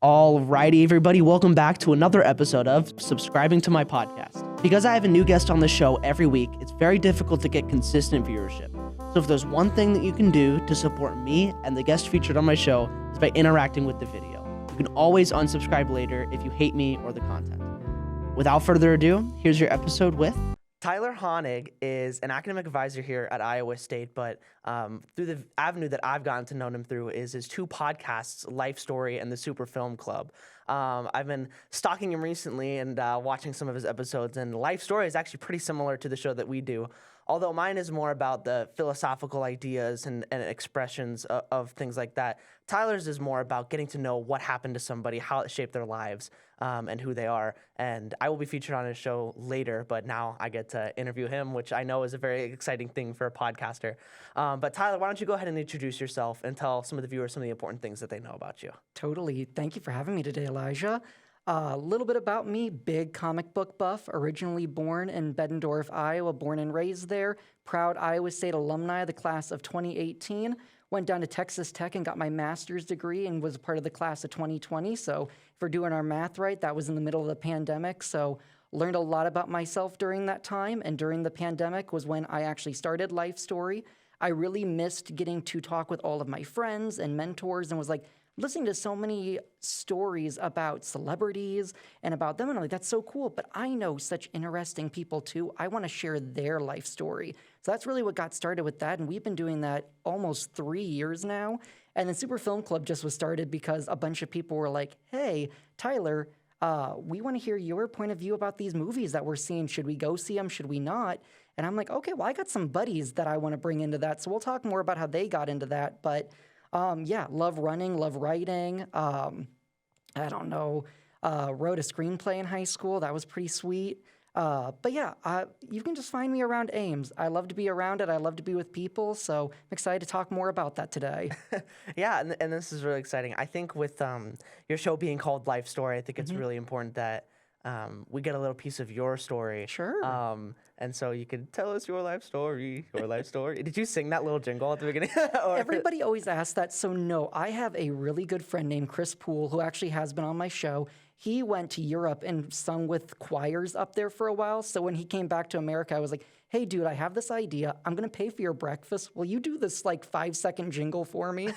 Alrighty, everybody, welcome back to another episode of Subscribing to My Podcast. Because I have a new guest on the show every week, it's very difficult to get consistent viewership. So if there's one thing that you can do to support me and the guest featured on my show is by interacting with the video. You can always unsubscribe later if you hate me or the content. Without further ado, here's your episode with Tyler Hoenig is an academic advisor here at Iowa State, but through the avenue that I've gotten to know him through is his two podcasts, Life Story and the Super Film Club. I've been stalking him recently and watching some of his episodes, and Life Story is actually pretty similar to the show that we do, although mine is more about the philosophical ideas and expressions of things like that. Tyler's is more about getting to know what happened to somebody, how it shaped their lives, and who they are. And I will be featured on his show later, but now I get to interview him, which I know is a very exciting thing for a podcaster. But Tyler, why don't you go ahead and introduce yourself and tell some of the viewers some of the important things that they know about you. Totally. Thank you for having me today, Elijah. A little bit about me, big comic book buff, originally born in Bettendorf, Iowa, born and raised there. Proud Iowa State alumni of the class of 2018. Went down to Texas Tech and got my master's degree and was a part of the class of 2020. So if we're doing our math right, that was in the middle of the pandemic. So learned a lot about myself during that time. And during the pandemic was when I actually started Life Story. I really missed getting to talk with all of my friends and mentors and was like, listening to so many stories about celebrities and about them, and I'm like, that's so cool, but I know such interesting people too. I want to share their life story. So that's really what got started with that, and we've been doing that almost 3 years now. And the Super Film Club just was started because a bunch of people were like, hey, Tyler, we want to hear your point of view about these movies that we're seeing. Should we go see them? Should we not? And I'm like, okay, well, I got some buddies that I want to bring into that, so we'll talk more about how they got into that, but yeah, love running, love writing. I don't know, wrote a screenplay in high school. That was pretty sweet. But yeah, you can just find me around Ames. I love to be around it. I love to be with people. So I'm excited to talk more about that today. Yeah, and this is really exciting. I think with your show being called Life Story, I think it's really important that we get a little piece of your story. Sure. And so you could tell us your life story, your life story. Did you sing that little jingle at the beginning? Everybody always asks that. So no, I have a really good friend named Chris Poole who actually has been on my show. He went to Europe and sung with choirs up there for a while. So when he came back to America, I was like, hey, dude, I have this idea. I'm going to pay for your breakfast. Will you do this like 5-second jingle for me?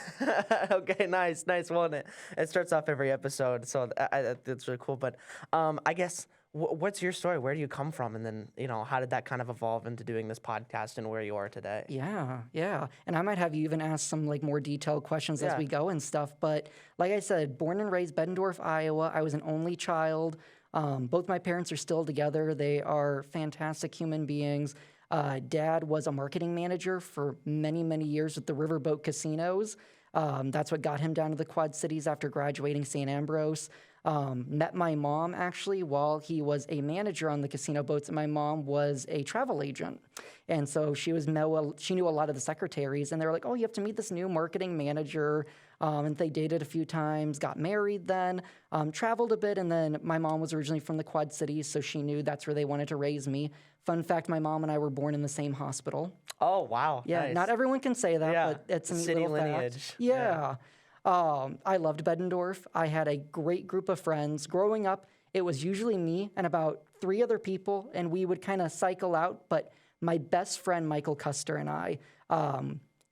Okay, nice. Well, it starts off every episode, so that's really cool. But I guess, what's your story? Where do you come from? And then, how did that kind of evolve into doing this podcast and where you are today? Yeah. And I might have you even ask some like more detailed questions as we go and stuff. But like I said, born and raised Bettendorf, Iowa. I was an only child. Both my parents are still together. They are fantastic human beings. Dad was a marketing manager for many, many years with the Riverboat Casinos. That's what got him down to the Quad Cities after graduating St. Ambrose. Met my mom, actually, while he was a manager on the casino boats, and my mom was a travel agent. And so she knew a lot of the secretaries, and they were like, oh, you have to meet this new marketing manager. And they dated a few times, got married then, traveled a bit, and then my mom was originally from the Quad Cities, so she knew that's where they wanted to raise me. Fun fact, my mom and I were born in the same hospital. Oh, wow. Yeah, nice. Not everyone can say that, but it's a neat City little lineage. fact. Yeah. I loved Bettendorf. I had a great group of friends. Growing up, it was usually me and about 3 other people, and we would kind of cycle out, but my best friend, Michael Custer, and I,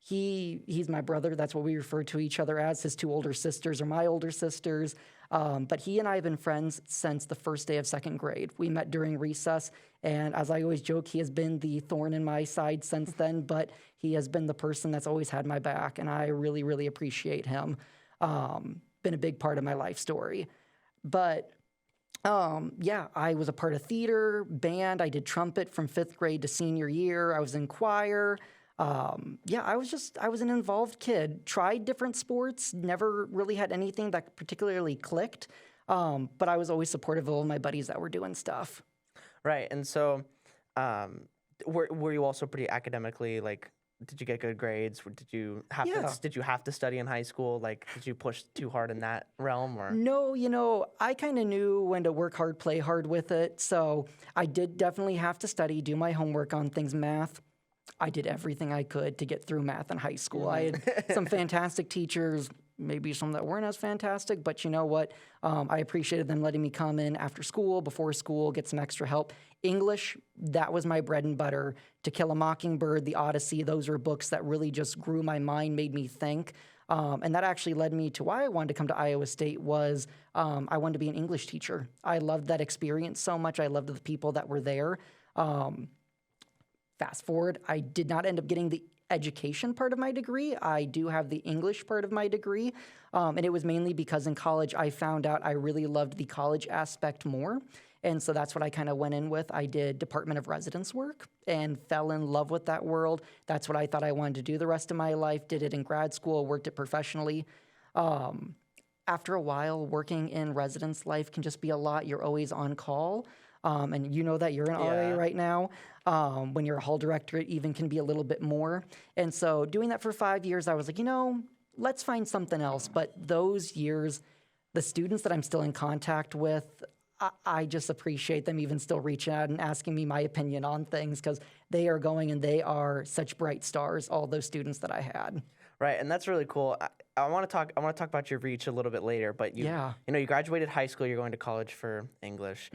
he's my brother. That's what we refer to each other as. His 2 older sisters are my older sisters. But he and I have been friends since the first day of 2nd grade. We met during recess, and as I always joke, he has been the thorn in my side since then, but he has been the person that's always had my back, and I really, really appreciate him. Been a big part of my life story. But yeah, I was a part of theater, band. I did trumpet from 5th grade to senior year. I was in choir. Yeah, I was an involved kid. Tried different sports, never really had anything that particularly clicked. But I was always supportive of all my buddies that were doing stuff. Right. And so, were you also pretty academically, like, did you get good grades? Did you have to study in high school? Like, did you push too hard in that realm, or? No, I kind of knew when to work hard, play hard with it. So I did definitely have to study, do my homework on things, math. I did everything I could to get through math in high school. I had some fantastic teachers, maybe some that weren't as fantastic, but you know what? I appreciated them letting me come in after school, before school, get some extra help. English, that was my bread and butter. To Kill a Mockingbird, The Odyssey, those are books that really just grew my mind, made me think. And that actually led me to why I wanted to come to Iowa State was I wanted to be an English teacher. I loved that experience so much. I loved the people that were there. Fast forward, I did not end up getting the education part of my degree. I do have the English part of my degree. And it was mainly because in college I found out I really loved the college aspect more. And so that's what I kind of went in with. I did Department of Residence work and fell in love with that world. That's what I thought I wanted to do the rest of my life. Did it in grad school, worked it professionally. After a while, working in residence life can just be a lot. You're always on call. And you know that you're an RA right now. When you're a hall director, it even can be a little bit more. And so doing that for 5 years, I was like, let's find something else. But those years, the students that I'm still in contact with, I just appreciate them even still reaching out and asking me my opinion on things because they are going and they are such bright stars, all those students that I had. Right, and that's really cool. I want to talk about your reach a little bit later, but you graduated high school, you're going to college for English.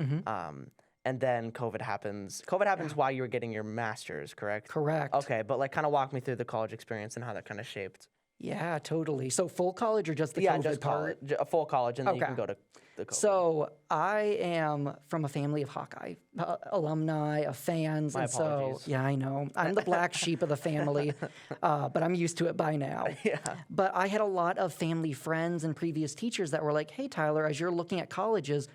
And then COVID happens. COVID happens while you were getting your master's, correct? Correct. Okay, but kind of walk me through the college experience and how that kind of shaped. Yeah, totally. So full college or just the COVID just part? a full college, and then you can go to the COVID. So I am from a family of Hawkeye alumni, of fans. My apologies. So, yeah, I know. I'm the black sheep of the family, but I'm used to it by now. Yeah. But I had a lot of family friends and previous teachers that were like, hey, Tyler, as you're looking at colleges,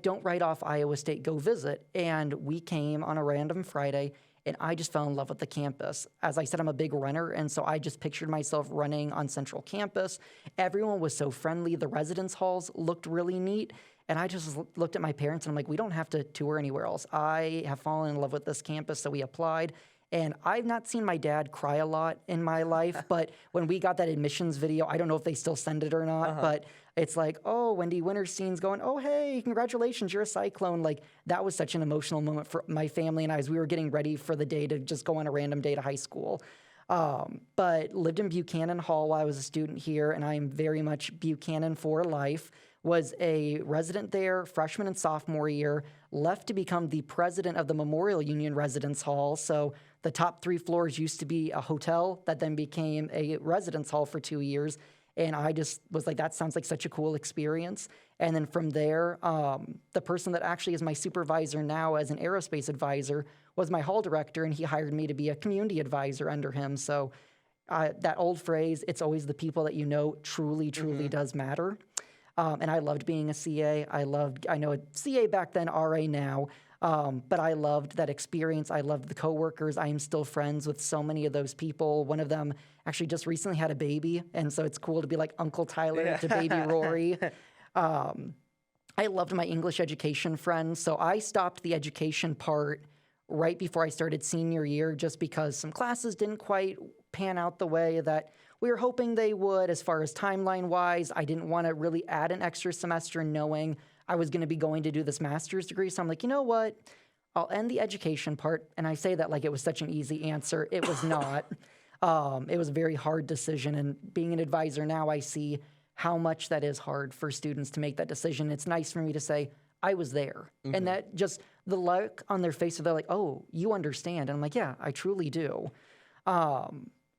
don't write off Iowa State, go visit. And we came on a random Friday, and I just fell in love with the campus. As I said, I'm a big runner, and so I just pictured myself running on Central Campus. Everyone was so friendly. The residence halls looked really neat. And I just looked at my parents, and I'm like, we don't have to tour anywhere else. I have fallen in love with this campus, so we applied. And I've not seen my dad cry a lot in my life, but when we got that admissions video, I don't know if they still send it or not, but it's like, oh, Wendy Winterstein's going, oh, hey, congratulations, you're a Cyclone. That was such an emotional moment for my family and I as we were getting ready for the day to just go on a random day to high school. But lived in Buchanan Hall while I was a student here, and I am very much Buchanan for life. Was a resident there freshman and sophomore year, left to become the president of the Memorial Union Residence Hall. So the top 3 floors used to be a hotel that then became a residence hall for 2 years. And I just was like, that sounds like such a cool experience. And then from there, the person that actually is my supervisor now as an aerospace advisor was my hall director, and he hired me to be a community advisor under him. So that old phrase, it's always the people that you know truly does matter. And I loved being a CA. I know a CA back then, RA now, but I loved that experience. I loved the coworkers. I am still friends with so many of those people. One of them actually just recently had a baby, and so it's cool to be like Uncle Tyler to baby Rory. I loved my English education friends, so I stopped the education part right before I started senior year just because some classes didn't quite pan out the way that we were hoping they would as far as timeline-wise. I didn't want to really add an extra semester knowing I was going to be going to do this master's degree. So I'm like, you know what? I'll end the education part. And I say that like it was such an easy answer. It was not. It was a very hard decision. And being an advisor now, I see how much that is hard for students to make that decision. It's nice for me to say, I was there. And that just the look on their face, they're like, oh, you understand. And I'm like, yeah, I truly do.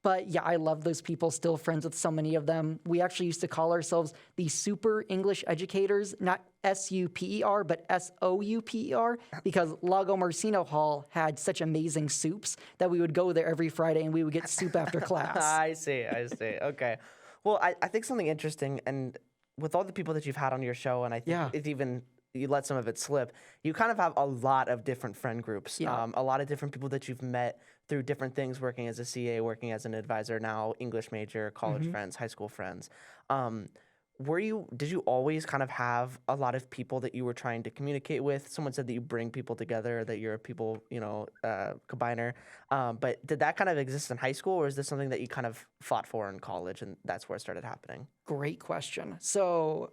But yeah, I love those people, still friends with so many of them. We actually used to call ourselves the super English educators, not S-U-P-E-R, but S-O-U-P-E-R, because Lago Marcino Hall had such amazing soups that we would go there every Friday and we would get soup after class. I see. Okay. Well, I think something interesting, and with all the people that you've had on your show, and I think it's even, you let some of it slip, you kind of have a lot of different friend groups, a lot of different people that you've met through different things, working as a CA, working as an advisor, now English major, college friends, high school friends. Did you always kind of have a lot of people that you were trying to communicate with? Someone said that you bring people together, that you're a people, combiner. But did that kind of exist in high school, or is this something that you kind of fought for in college and that's where it started happening? Great question. So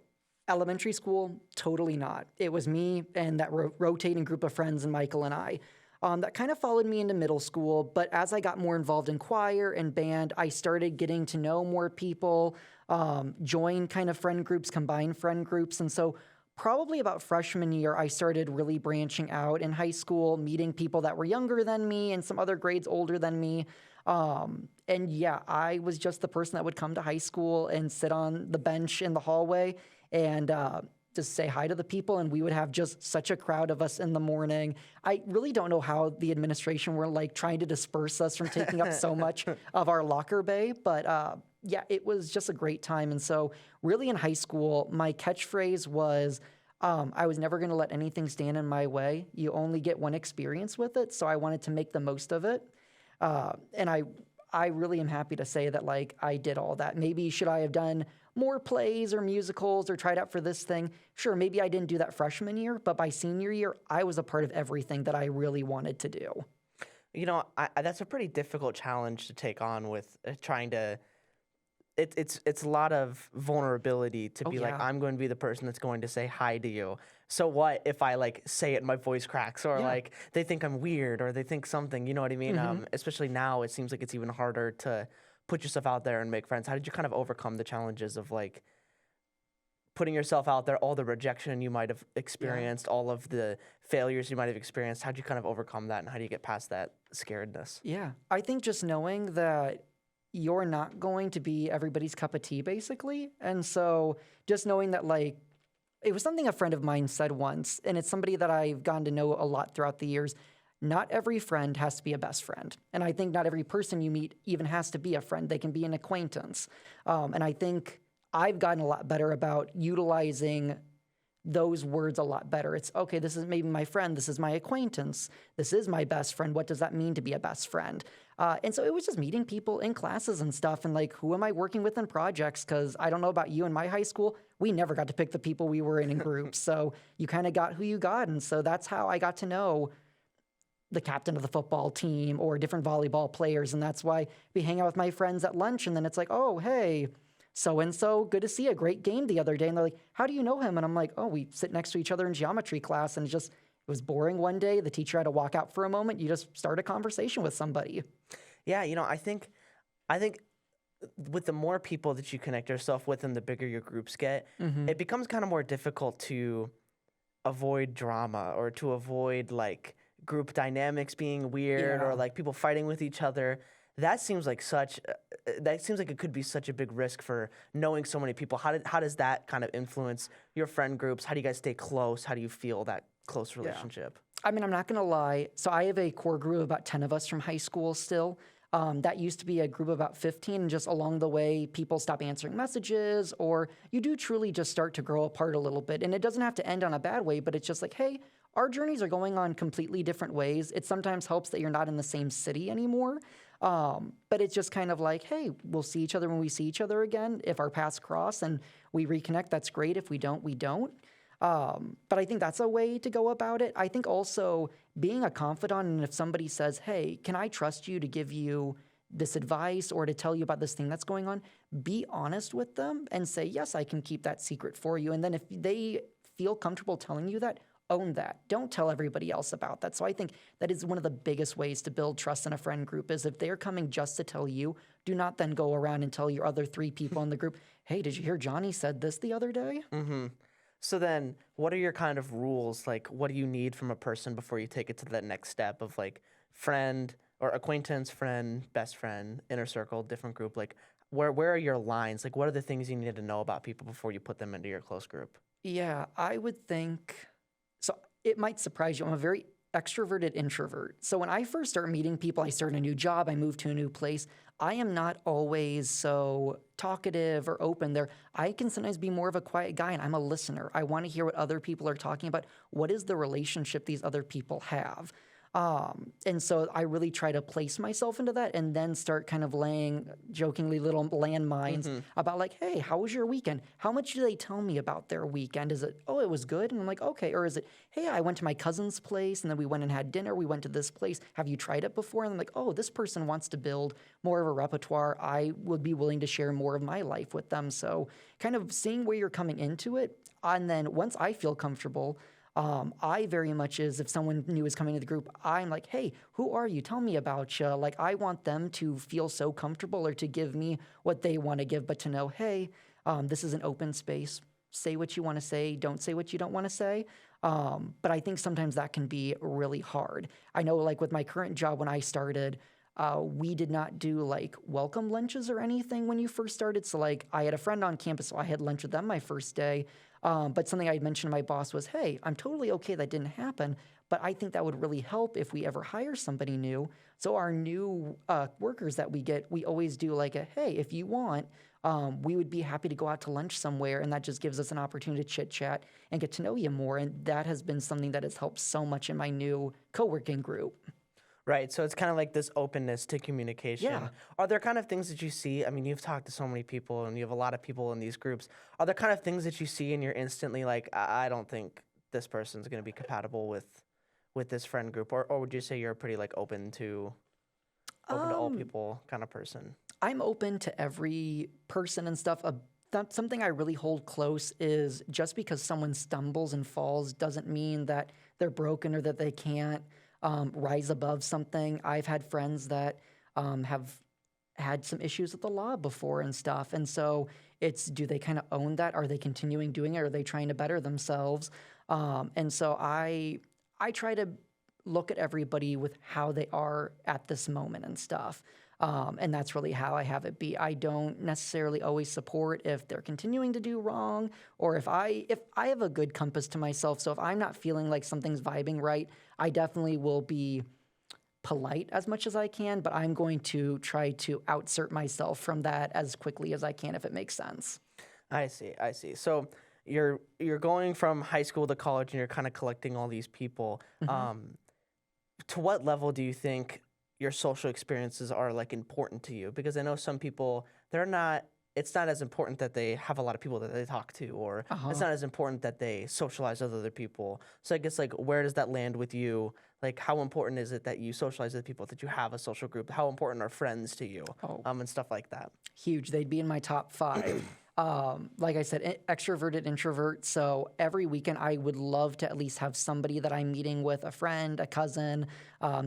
elementary school, totally not. It was me and that rotating group of friends and Michael and I. That kind of followed me into middle school. But as I got more involved in choir and band, I started getting to know more people, join kind of friend groups, combined friend groups. And so probably about freshman year, I started really branching out in high school, meeting people that were younger than me and some other grades older than me. And yeah, I was just the person that would come to high school and sit on the bench in the hallway and just say hi to the people. And we would have just such a crowd of us in the morning. I really don't know how the administration were like trying to disperse us from taking up so much of our locker bay. But yeah, it was just a great time. And so really in high school, my catchphrase was, I was never going to let anything stand in my way. You only get one experience with it. So I wanted to make the most of it. And I really am happy to say that like I did all that. Maybe should I have done more plays or musicals or tried out for this thing? Sure, maybe I didn't do that freshman year, but by senior year, I was a part of everything that I really wanted to do. You know, that's a pretty difficult challenge to take on with trying to. It's a lot of vulnerability to be like, yeah. I'm going to be the person that's going to say hi to you. So what if I like say it and my voice cracks, or like they think I'm weird, or they think something, you know what I mean? Especially now, it seems like it's even harder to put yourself out there and make friends. How did you kind of overcome the challenges of like putting yourself out there, all the rejection you might have experienced, all of the failures you might have experienced? How do you kind of overcome that, and how do you get past that scaredness? Yeah, I think just knowing that you're not going to be everybody's cup of tea, basically. And so just knowing that, like, it was something a friend of mine said once, and it's somebody that I've gotten to know a lot throughout the years. Not every friend has to be a best friend. And I think not every person you meet even has to be a friend. They can be an acquaintance. And I think I've gotten a lot better about utilizing those words a lot better. It's, okay, this is maybe my friend, this is my acquaintance, this is my best friend. What does that mean to be a best friend? And so it was just meeting people in classes and stuff, and like, who am I working with in projects? Because I don't know about you, in my high school, we never got to pick the people we were in groups. So you kind of got who you got. And so that's how I got to know the captain of the football team or different volleyball players. And that's why we hang out with my friends at lunch, and then it's like, oh, hey, so-and-so, good to see you, great game the other day. And they're like, how do you know him? And I'm like, oh, we sit next to each other in geometry class. And it was boring one day. The teacher had to walk out for a moment. You just start a conversation with somebody. Yeah, you know, I think with the more people that you connect yourself with and the bigger your groups get, it becomes kind of more difficult to avoid drama or to avoid like group dynamics being weird or like people fighting with each other. That seems like it could be such a big risk for knowing so many people. How does that kind of influence your friend groups? How do you guys stay close? How do you feel that close relationship? I mean, I'm not going to lie. So I have a core group of about 10 of us from high school still. That used to be a group of about 15. And just along the way, people stop answering messages, or you do truly just start to grow apart a little bit. And it doesn't have to end on a bad way, but it's just like, hey, our journeys are going on completely different ways. It sometimes helps that you're not in the same city anymore. But it's just kind of like, hey, we'll see each other when we see each other again. If our paths cross and we reconnect, that's great. If we don't, we don't. But I think that's a way to go about it. I think also being a confidant, and if somebody says, hey, can I trust you to give you this advice or to tell you about this thing that's going on, be honest with them and say, yes, I can keep that secret for you. And then if they feel comfortable telling you that, own that. Don't tell everybody else about that. So I think that is one of the biggest ways to build trust in a friend group is if they're coming just to tell you, do not then go around and tell your other 3 people in the group, hey, did you hear Johnny said this the other day? So then what are your kind of rules? Like, what do you need from a person before you take it to that next step of like friend or acquaintance, friend, best friend, inner circle, different group? Like, where are your lines? Like, what are the things you need to know about people before you put them into your close group? Yeah, I would think... So it might surprise you. I'm a very extroverted introvert. So when I first start meeting people, I start a new job, I move to a new place, I am not always so talkative or open there. I can sometimes be more of a quiet guy, and I'm a listener. I want to hear what other people are talking about. What is the relationship these other people have? And so I really try to place myself into that and then start kind of laying jokingly little landmines about like, hey, how was your weekend? How much do they tell me about their weekend? Is it, oh, it was good? And I'm like, okay. Or is it, hey, I went to my cousin's place and then we went and had dinner. We went to this place. Have you tried it before? And I'm like, oh, this person wants to build more of a repertoire. I would be willing to share more of my life with them. So kind of seeing where you're coming into it. And then once I feel comfortable, I very much is, if someone new is coming to the group, I'm like, hey, who are you? Tell me about you. Like, I want them to feel so comfortable or to give me what they want to give, but to know, hey, this is an open space. Say what you want to say. Don't say what you don't want to say. But I think sometimes that can be really hard. I know, like with my current job, when I started, we did not do like welcome lunches or anything when you first started. So like I had a friend on campus, so I had lunch with them my first day. But something I had mentioned to my boss was, hey, I'm totally okay that didn't happen, but I think that would really help if we ever hire somebody new. So our new workers that we get, we always do like a, hey, if you want, we would be happy to go out to lunch somewhere, and that just gives us an opportunity to chit chat and get to know you more. And that has been something that has helped so much in my new co-working group. Right. So it's kind of like this openness to communication. Yeah. Are there kind of things that you see? I mean, you've talked to so many people and you have a lot of people in these groups. Are there kind of things that you see and you're instantly like, I don't think this person's going to be compatible with this friend group? Or would you say you're a pretty like open to all people kind of person? I'm open to every person and stuff. Something I really hold close is just because someone stumbles and falls doesn't mean that they're broken or that they can't rise above something. I've had friends that have had some issues with the law before and stuff. And so it's, do they kind of own that? Are they continuing doing it? Are they trying to better themselves? And so I try to look at everybody with how they are at this moment and stuff. And that's really how I have it be. I don't necessarily always support if they're continuing to do wrong, or if I have a good compass to myself. So if I'm not feeling like something's vibing right, I definitely will be polite as much as I can, but I'm going to try to outsert myself from that as quickly as I can if it makes sense. I see. So you're going from high school to college and you're kind of collecting all these people. To what level do you think your social experiences are like important to you? Because I know some people, it's not as important that they have a lot of people that they talk to, or it's not as important that they socialize with other people. So I guess like, where does that land with you? Like, how important is it that you socialize with people, that you have a social group? How important are friends to you? And stuff like that. Huge. They'd be in my top 5. Like I said, extroverted, introvert. So every weekend I would love to at least have somebody that I'm meeting with, a friend, a cousin,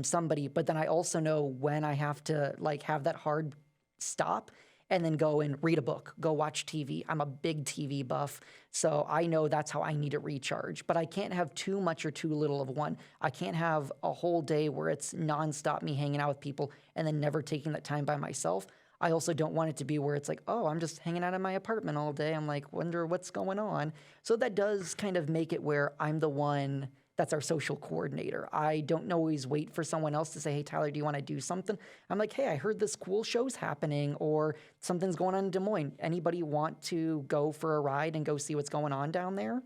somebody. But then I also know when I have to like have that hard stop and then go and read a book, go watch TV. I'm a big TV buff, so I know that's how I need to recharge. But I can't have too much or too little of one. I can't have a whole day where it's nonstop me hanging out with people and then never taking that time by myself. I also don't want it to be where it's like, oh, I'm just hanging out in my apartment all day. I'm like, wonder what's going on. So that does kind of make it where I'm the one that's our social coordinator. I don't always wait for someone else to say, hey, Tyler, do you want to do something? I'm like, hey, I heard this cool show's happening, or something's going on in Des Moines. Anybody want to go for a ride and go see what's going on down there?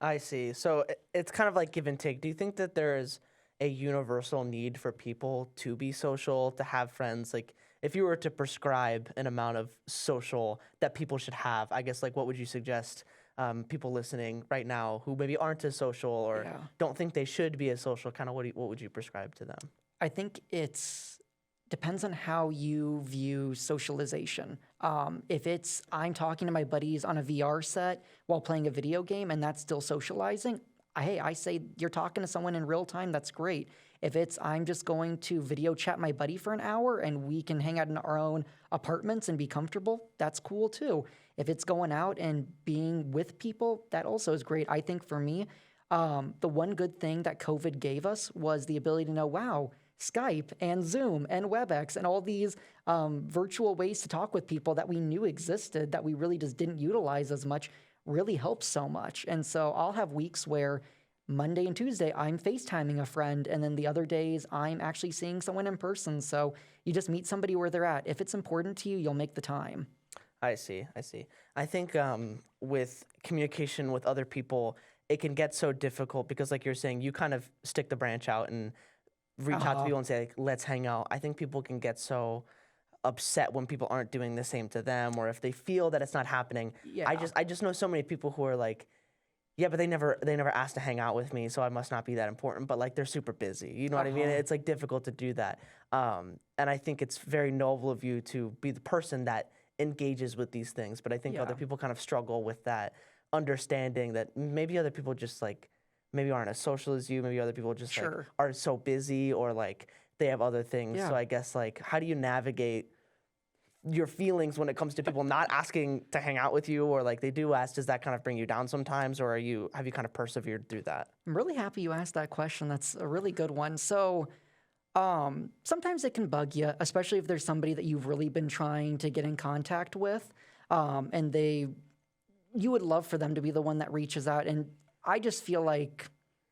I see. So it's kind of like give and take. Do you think that there's a universal need for people to be social, to have friends? Like, if you were to prescribe an amount of social that people should have, I guess, like, what would you suggest people listening right now who maybe aren't as social or don't think they should be as social? Kind of what would you prescribe to them? I think it's depends on how you view socialization. If it's I'm talking to my buddies on a VR set while playing a video game and that's still socializing, hey, I say you're talking to someone in real time, that's great. If it's I'm just going to video chat my buddy for an hour and we can hang out in our own apartments and be comfortable, that's cool too. If it's going out and being with people, that also is great. I think for me, the one good thing that COVID gave us was the ability to know, wow, Skype and Zoom and WebEx and all these virtual ways to talk with people that we knew existed that we really just didn't utilize as much really helps so much. And so I'll have weeks where Monday and Tuesday I'm FaceTiming a friend, and then the other days I'm actually seeing someone in person. So you just meet somebody where they're at. If it's important to you, you'll make the time. I see. I think with communication with other people, it can get so difficult because, like you're saying, you kind of stick the branch out and reach out to people and say, like, let's hang out. I think people can get so upset when people aren't doing the same to them, or if they feel that it's not happening. Yeah. I just know so many people who are like, yeah, but they never asked to hang out with me, so I must not be that important. But like they're super busy, you know what I mean? It's like difficult to do that. And I think it's very noble of you to be the person that engages with these things. But I think other people kind of struggle with that understanding that maybe other people just like maybe aren't as social as you. Maybe other people just like Sure. are so busy or like they have other things. So Yeah. I guess like how do you navigate your feelings when it comes to people not asking to hang out with you, or like they do ask, does that kind of bring you down sometimes, or have you kind of persevered through that? I'm really happy you asked that question. That's a really good one. So, sometimes it can bug you, especially if there's somebody that you've really been trying to get in contact with, and you would love for them to be the one that reaches out. And I just feel like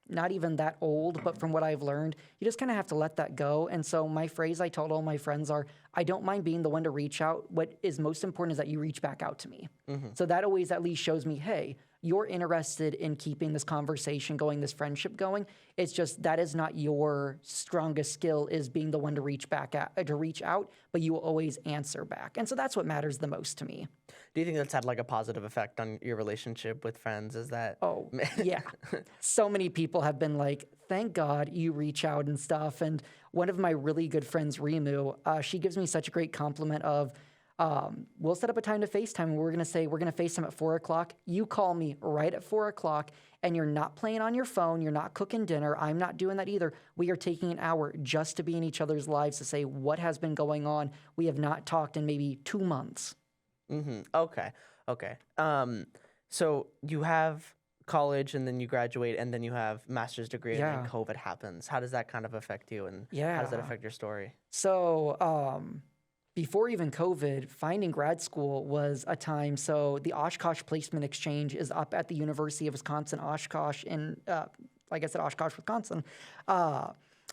not even that old, but from what I've learned, you just kind of have to let that go. And so my phrase I told all my friends are, I don't mind being the one to reach out. What is most important is that you reach back out to me. So that always at least shows me, hey, you're interested in keeping this conversation going, this friendship going. It's just that is not your strongest skill, is being the one to reach out, but you will always answer back. And so that's what matters the most to me. Do you think that's had like a positive effect on your relationship with friends? Is that Oh, yeah. So many people have been like, thank God you reach out and stuff. And one of my really good friends, Rimu, she gives me such a great compliment of, we'll set up a time to FaceTime and we're going to FaceTime at 4 o'clock. You call me right at 4 o'clock and you're not playing on your phone. You're not cooking dinner. I'm not doing that either. We are taking an hour just to be in each other's lives to say what has been going on. We have not talked in maybe 2 months. Okay. So you have college and then you graduate and then you have master's degree and then COVID happens. How does that kind of affect you, and how does that affect your story? So, before even COVID, finding grad school was a time. So the Oshkosh Placement Exchange is up at the University of Wisconsin, Oshkosh, in, like I said, Oshkosh, Wisconsin.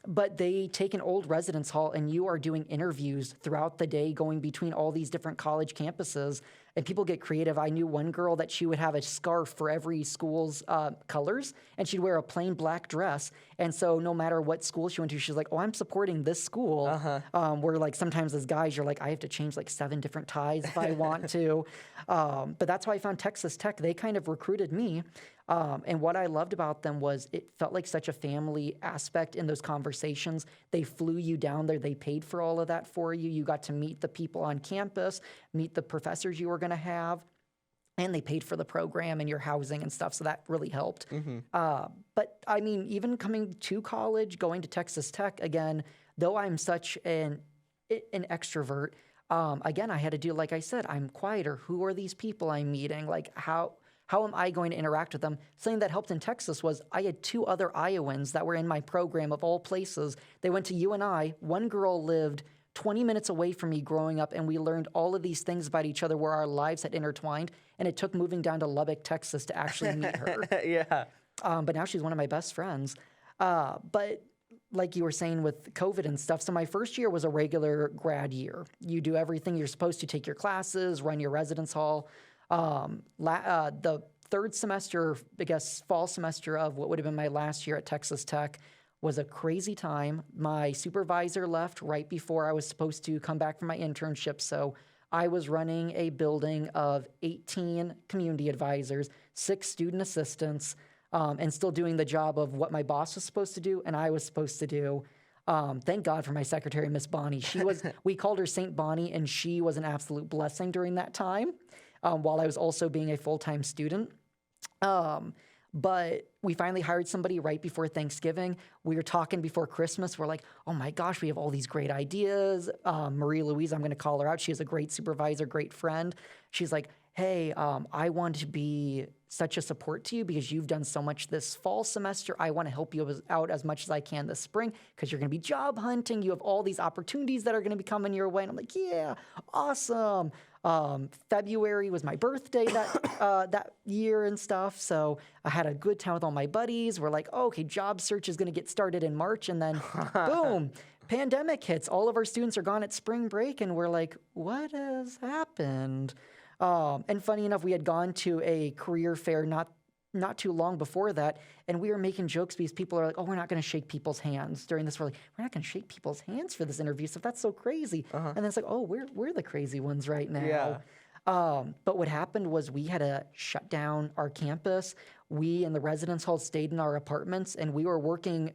But they take an old residence hall and you are doing interviews throughout the day going between all these different college campuses, and people get creative. I knew one girl that she would have a scarf for every school's colors, and she'd wear a plain black dress. And so no matter what school she went to, she's like, oh, I'm supporting this school. Where like sometimes as guys, you're like, I have to change like 7 different ties if I want to. But that's why I found Texas Tech. They kind of recruited me. And what I loved about them was it felt like such a family aspect in those conversations. They flew you down there. They paid for all of that for you. You got to meet the people on campus, meet the professors you were going to have, and they paid for the program and your housing and stuff. So that really helped. But I mean, even coming to college, going to Texas Tech, again, though I'm such an extrovert, again, I had to do, like I said, I'm quieter. Who are these people I'm meeting? Like how am I going to interact with them? Something that helped in Texas was I had 2 other Iowans that were in my program of all places. They went to UNI. One girl lived 20 minutes away from me growing up, and we learned all of these things about each other where our lives had intertwined, and it took moving down to Lubbock, Texas to actually meet her. But now she's one of my best friends. But like you were saying with COVID and stuff, so my first year was a regular grad year. You do everything you're supposed to, take your classes, run your residence hall. The third semester, I guess fall semester of what would have been my last year at Texas Tech was a crazy time. My supervisor left right before I was supposed to come back from my internship. So I was running a building of 18 community advisors, 6 student assistants, and still doing the job of what my boss was supposed to do and I was supposed to do. Thank God for my secretary, Miss Bonnie. We called her Saint Bonnie, and she was an absolute blessing during that time. While I was also being a full-time student. But we finally hired somebody right before Thanksgiving. We were talking before Christmas. We're like, oh my gosh, we have all these great ideas. Marie Louise, I'm going to call her out. She is a great supervisor, great friend. She's like, hey, I want to be such a support to you because you've done so much this fall semester. I want to help you out as much as I can this spring because you're going to be job hunting. You have all these opportunities that are going to be coming your way. And I'm like, yeah, awesome. February was my birthday that year and stuff. So I had a good time with all my buddies. We're like, oh, okay, job search is going to get started in March. And then boom, pandemic hits. All of our students are gone at spring break. And we're like, what has happened? And funny enough, we had gone to a career fair not too long before that, and we were making jokes because people are like, oh, we're not going to shake people's hands during this. We're like, we're not going to shake people's hands for this interview stuff. That's so crazy. And then it's like, oh, we're the crazy ones right now. But what happened was we had to shut down our campus. We in the residence hall stayed in our apartments, and we were working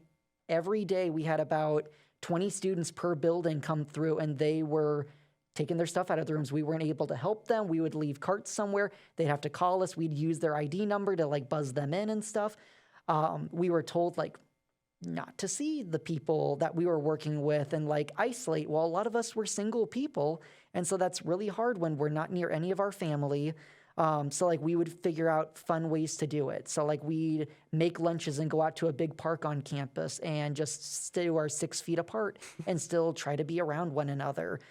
every day. We had about 20 students per building come through, and they were taking their stuff out of the rooms. We weren't able to help them. We would leave carts somewhere. They'd have to call us. We'd use their ID number to like buzz them in and stuff. We were told like not to see the people that we were working with and like isolate. Well, a lot of us were single people. And so that's really hard when we're not near any of our family. So like we would figure out fun ways to do it. So like we'd make lunches and go out to a big park on campus and just stay our 6 feet apart and still try to be around one another.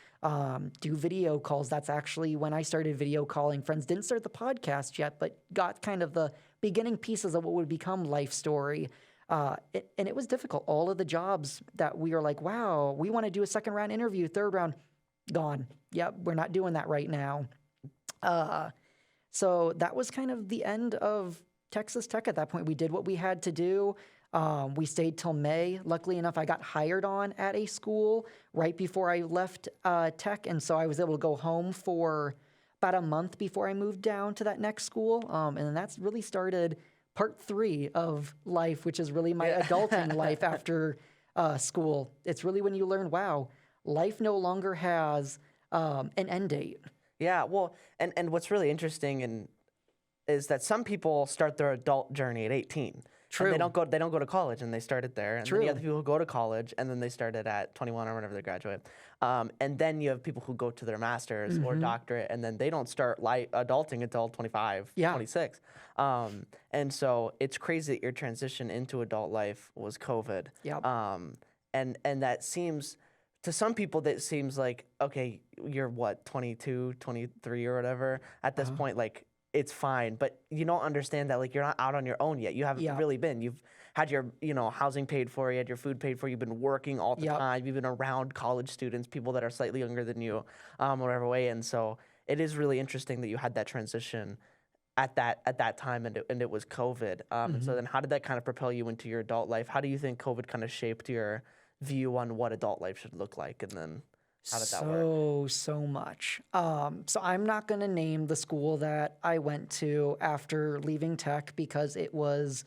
Do video calls. That's actually when I started video calling friends. Didn't start the podcast yet, but got kind of the beginning pieces of what would become Life Story. And it was difficult. All of the jobs that we were like, wow, we want to do a second round interview, third round, gone. Yep, we're not doing that right now. So that was kind of the end of Texas Tech at that point. We did what we had to do. We stayed till May. Luckily enough, I got hired on at a school right before I left Tech. And so I was able to go home for about a month before I moved down to that next school. And then that's really started part 3 of life, which is really my adulting life after school. It's really when you learn, wow, life no longer has an end date. Yeah, well, and what's really interesting is that some people start their adult journey at 18. True. And they don't go to college, and they start it there. And True. then you have the people who go to college, and then they start it at 21 or whenever they graduate. And then you have people who go to their master's or doctorate, and then they don't start adulting until 25, 26. And so it's crazy that your transition into adult life was COVID. Yep. And that seems, to some people, that seems like, okay, you're what, 22, 23 or whatever. At this point, like, it's fine, but you don't understand that, like, you're not out on your own yet. You haven't really been. You've had your, housing paid for, you had your food paid for, you've been working all the time, you've been around college students, people that are slightly younger than you, whatever way. And so it is really interesting that you had that transition at that time, and it was COVID. And so then how did that kind of propel you into your adult life? How do you think COVID kind of shaped your view on what adult life should look like? And then how did that work? So much. So I'm not going to name the school that I went to after leaving Tech because it was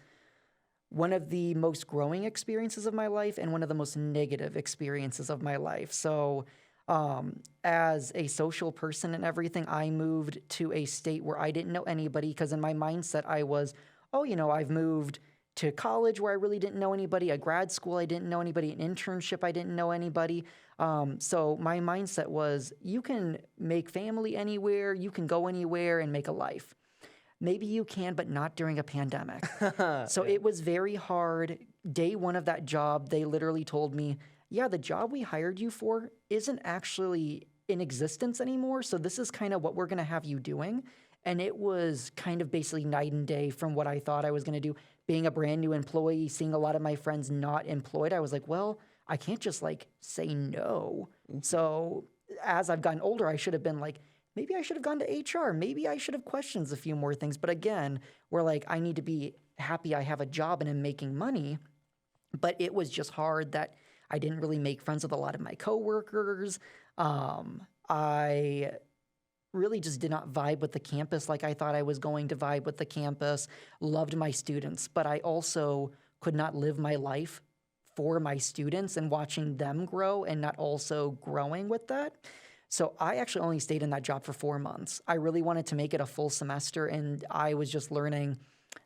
one of the most growing experiences of my life and one of the most negative experiences of my life. So as a social person and everything, I moved to a state where I didn't know anybody because in my mindset I was, I've moved to college where I really didn't know anybody, a grad school I didn't know anybody, an internship I didn't know anybody. So my mindset was, you can make family anywhere, you can go anywhere and make a life. Maybe you can, but not during a pandemic. So it was very hard. Day one of that job, they literally told me, yeah, the job we hired you for isn't actually in existence anymore. So this is kind of what we're going to have you doing. And it was kind of basically night and day from what I thought I was going to do. Being a brand new employee, seeing a lot of my friends not employed, I was like, well, I can't just like say no. So as I've gotten older, I should have been like, maybe I should have gone to HR. Maybe I should have questioned a few more things. But again, we're like, I need to be happy I have a job and I'm making money. But it was just hard that I didn't really make friends with a lot of my coworkers. I really just did not vibe with the campus like I thought I was going to vibe with the campus. Loved my students, but I also could not live my life for my students and watching them grow and not also growing with that. So I actually only stayed in that job for 4 months. I really wanted to make it a full semester, and I was just learning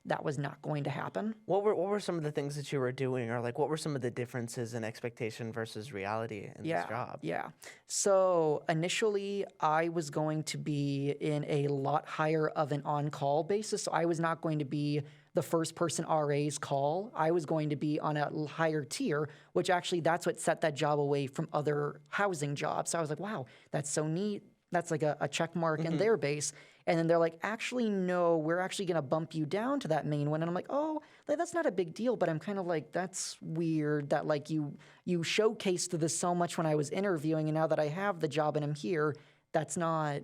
that was not going to happen. What were some of the things that you were doing, or like what were some of the differences in expectation versus reality in this job? Yeah. So initially, I was going to be in a lot higher of an on-call basis. So I was not going to be the first person RA's call. I was going to be on a higher tier, which actually that's what set that job away from other housing jobs. So I was like, wow, that's so neat. That's like a check mark in their base. And then they're like, actually, no, we're actually going to bump you down to that main one. And I'm like, oh, that's not a big deal. But I'm kind of like, that's weird that like you showcased this so much when I was interviewing. And now that I have the job and I'm here, that's not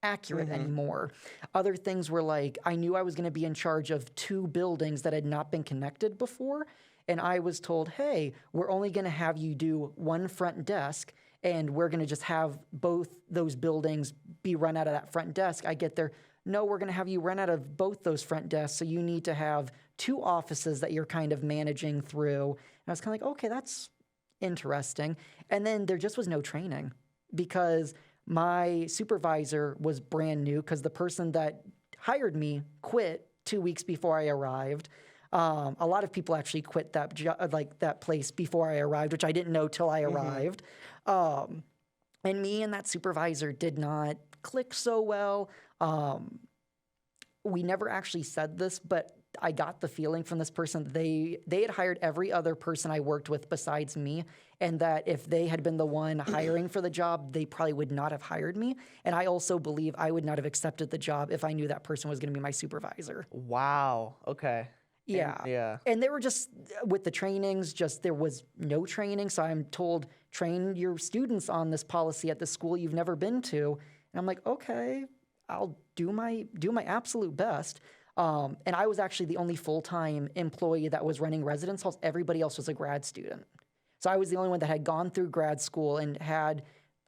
accurate anymore. Other things were like, I knew I was going to be in charge of 2 buildings that had not been connected before. And I was told, hey, we're only going to have you do 1 front desk. And we're going to just have both those buildings be run out of that front desk. I get there, no, we're going to have you run out of both those front desks. So you need to have 2 offices that you're kind of managing through. And I was kind of like, okay, that's interesting. And then there just was no training because my supervisor was brand new because the person that hired me quit 2 weeks before I arrived. A lot of people actually quit that place before I arrived, which I didn't know till I arrived. And me and that supervisor did not click so well. We never actually said this, but I got the feeling from this person that they had hired every other person I worked with besides me, and that if they had been the one hiring for the job, they probably would not have hired me. And I also believe I would not have accepted the job if I knew that person was going to be my supervisor. Wow. Okay. Yeah. Yeah. And they were just, with the trainings, there was no training. So I'm told, train your students on this policy at the school you've never been to. And I'm like, okay, I'll do my absolute best. And I was actually the only full-time employee that was running residence halls. Everybody else was a grad student. So I was the only one that had gone through grad school and had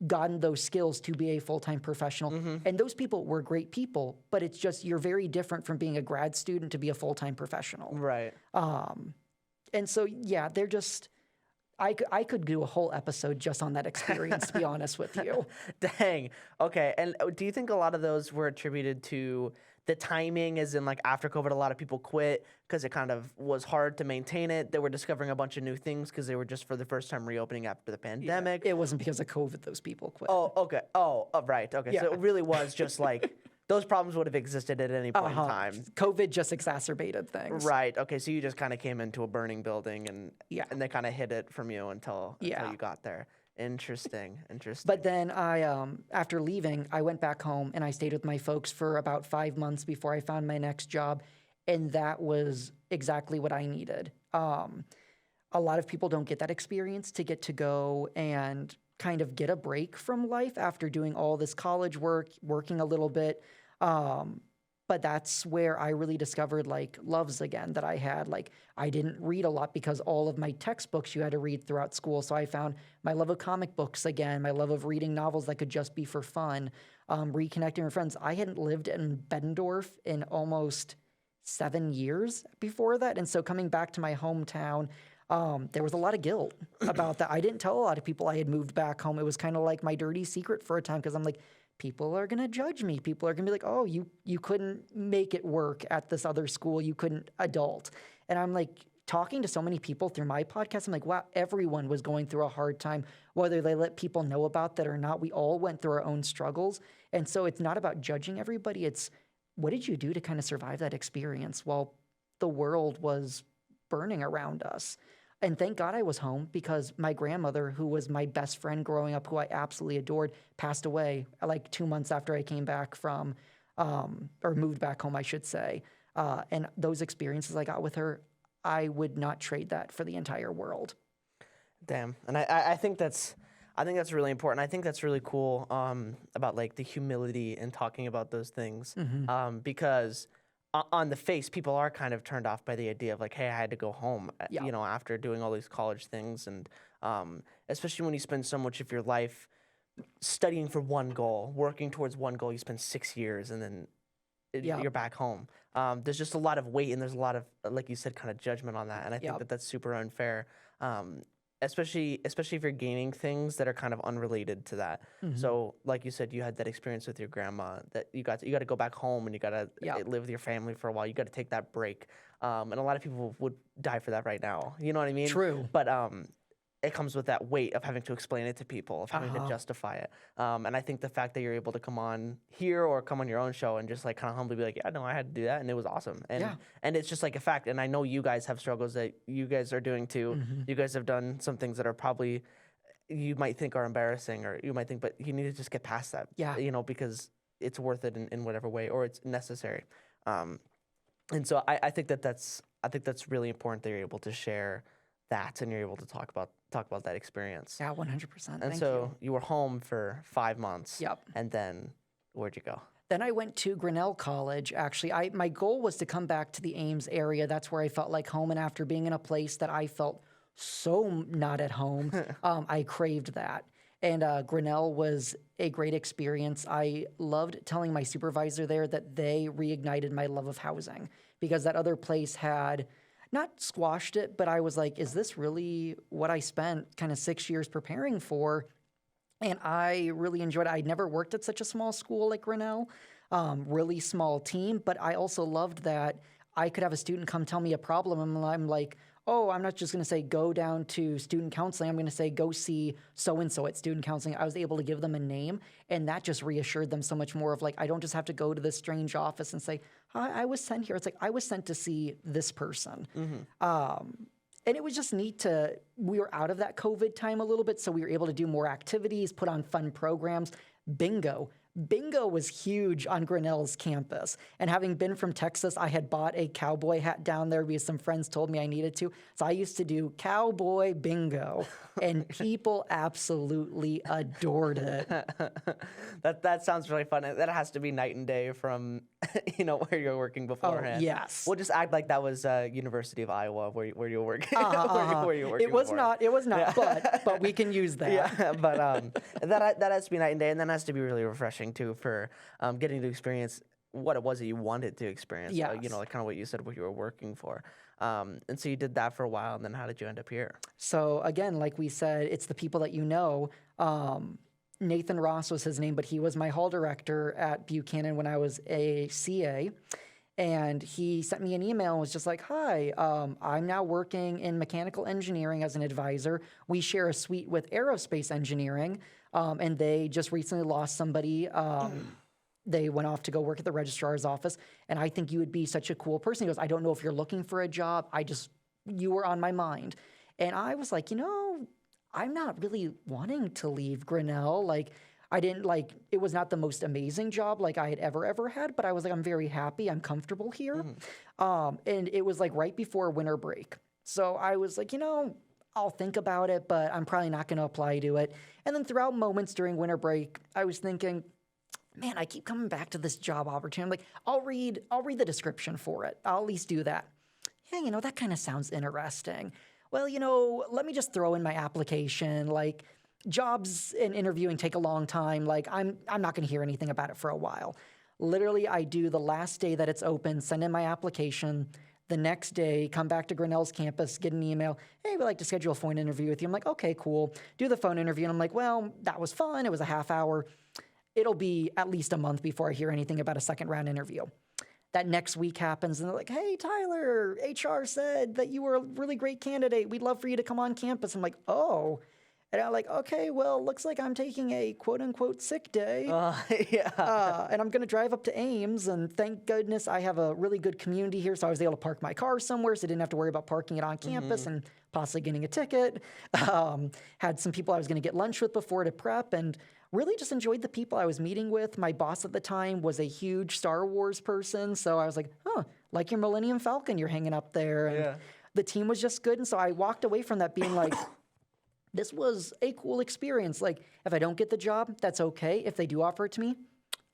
gotten those skills to be a full-time professional. And those people were great people, but it's just you're very different from being a grad student to be a full-time professional. Right. And so, yeah, they're just... I could do a whole episode just on that experience, to be honest with you. Dang. Okay. And do you think a lot of those were attributed to the timing, as in like after COVID, a lot of people quit because it kind of was hard to maintain it? They were discovering a bunch of new things because they were just for the first time reopening after the pandemic. It wasn't because of COVID those people quit. Oh, okay. Right. Okay. So it really was just like those problems would have existed at any point in time. COVID just exacerbated things. Right. Okay. So you just kind of came into a burning building and they kind of hid it from you until you got there. Interesting. But then after leaving, I went back home and I stayed with my folks for about 5 months before I found my next job. And that was exactly what I needed. A lot of people don't get that experience to get to go and kind of get a break from life after doing all this college work, working a little bit. But that's where I really discovered like loves again that I had. Like I didn't read a lot because all of my textbooks you had to read throughout school. So I found my love of comic books again, my love of reading novels that could just be for fun, reconnecting with friends. I hadn't lived in Bettendorf in almost 7 years before that. And so coming back to my hometown, there was a lot of guilt about that. I didn't tell a lot of people I had moved back home. It was kind of like my dirty secret for a time because I'm like, people are going to judge me. People are going to be like, oh, you couldn't make it work at this other school. You couldn't adult. And I'm like, talking to so many people through my podcast, I'm like, wow, everyone was going through a hard time, whether they let people know about that or not. We all went through our own struggles. And so it's not about judging everybody. It's what did you do to kind of survive that experience while the world was burning around us? And thank God I was home because my grandmother, who was my best friend growing up, who I absolutely adored, passed away like 2 months after I came back from, or moved back home, I should say. And those experiences I got with her, I would not trade that for the entire world. Damn. And I think that's really important. I think that's really cool about like the humility and talking about those things because on the face, people are kind of turned off by the idea of like, hey, I had to go home, you know, after doing all these college things. And especially when you spend so much of your life studying for one goal, working towards one goal, you spend 6 years and then you're back home. There's just a lot of weight and there's a lot of, like you said, kind of judgment on that. And I think that that's super unfair. Especially if you're gaining things that are kind of unrelated to that. So, like you said, you had that experience with your grandma that you got to go back home and you got to live with your family for a while. You got to take that break, and a lot of people would die for that right now. You know what I mean? True. But it comes with that weight of having to explain it to people, of having to justify it. And I think the fact that you're able to come on here or come on your own show and just like kind of humbly be like, yeah, no, I had to do that, and it was awesome. And it's just like a fact. And I know you guys have struggles that you guys are doing too. You guys have done some things that are probably you might think are embarrassing, or you might think, but you need to just get past that. You know, because it's worth it in whatever way, or it's necessary. And so I think that's really important that you're able to share that and you're able to talk about that experience. Yeah, 100%. And so you were home for 5 months. Yep. And then where'd you go? Then I went to Grinnell College. Actually, my goal was to come back to the Ames area. That's where I felt like home. And after being in a place that I felt so not at home, I craved that. And Grinnell was a great experience. I loved telling my supervisor there that they reignited my love of housing because that other place had not squashed it, but I was like, is this really what I spent kind of 6 years preparing for? And I really enjoyed it. I'd never worked at such a small school like Grinnell, really small team, but I also loved that I could have a student come tell me a problem, and I'm like, oh, I'm not just going to say go down to student counseling. I'm going to say go see so-and-so at student counseling. I was able to give them a name, and that just reassured them so much more of like, I don't just have to go to this strange office and say, hi, I was sent here. It's like, I was sent to see this person. And it was just neat we were out of that COVID time a little bit, so we were able to do more activities, put on fun programs. Bingo. Bingo was huge on Grinnell's campus. And having been from Texas, I had bought a cowboy hat down there because some friends told me I needed to. So I used to do cowboy bingo, and people absolutely adored it. That sounds really fun. That has to be night and day from where you're working beforehand. Oh, yes. We'll just act like that was University of Iowa where you were working. Where you were working. It was not. It was not. Yeah. But we can use that. Yeah. But that has to be night and day, and then has to be really refreshing too for getting to experience what it was that you wanted to experience. Yes. Like kind of what you said, what you were working for. And so you did that for a while, and then how did you end up here? So again, like we said, it's the people that you know. Nathan Ross was his name, but he was my hall director at Buchanan when I was a CA. And he sent me an email and was just like, hi, I'm now working in mechanical engineering as an advisor. We share a suite with aerospace engineering, and they just recently lost somebody. They went off to go work at the registrar's office, and I think you would be such a cool person. He goes, I don't know if you're looking for a job. You were on my mind. And I was like, I'm not really wanting to leave Grinnell. Like, it was not the most amazing job like I had ever had, but I was like, I'm very happy. I'm comfortable here. And it was like right before winter break. So I was like, I'll think about it, but I'm probably not going to apply to it. And then throughout moments during winter break, I was thinking, man, I keep coming back to this job opportunity. I'm like, I'll read the description for it. I'll at least do that. Yeah, that kind of sounds interesting. Well, let me just throw in my application. Like, jobs and interviewing take a long time. Like, I'm not going to hear anything about it for a while. Literally, I do the last day that it's open, send in my application. The next day, come back to Grinnell's campus, get an email. Hey, we'd like to schedule a phone interview with you. I'm like, okay, cool. Do the phone interview. And I'm like, well, that was fun. It was a half hour. It'll be at least a month before I hear anything about a second round interview. That next week happens, and they're like, hey, Tyler, HR said that you were a really great candidate. We'd love for you to come on campus. I'm like, oh. And I'm like, okay, well, looks like I'm taking a quote-unquote sick day. And I'm going to drive up to Ames, and thank goodness I have a really good community here, so I was able to park my car somewhere, so I didn't have to worry about parking it on campus and possibly getting a ticket. Had some people I was going to get lunch with before to prep, and really just enjoyed the people I was meeting with. My boss at the time was a huge Star Wars person, so I was like, like your Millennium Falcon, you're hanging up there. And the team was just good, and so I walked away from that being like, this was a cool experience. Like, if I don't get the job, that's okay. If they do offer it to me,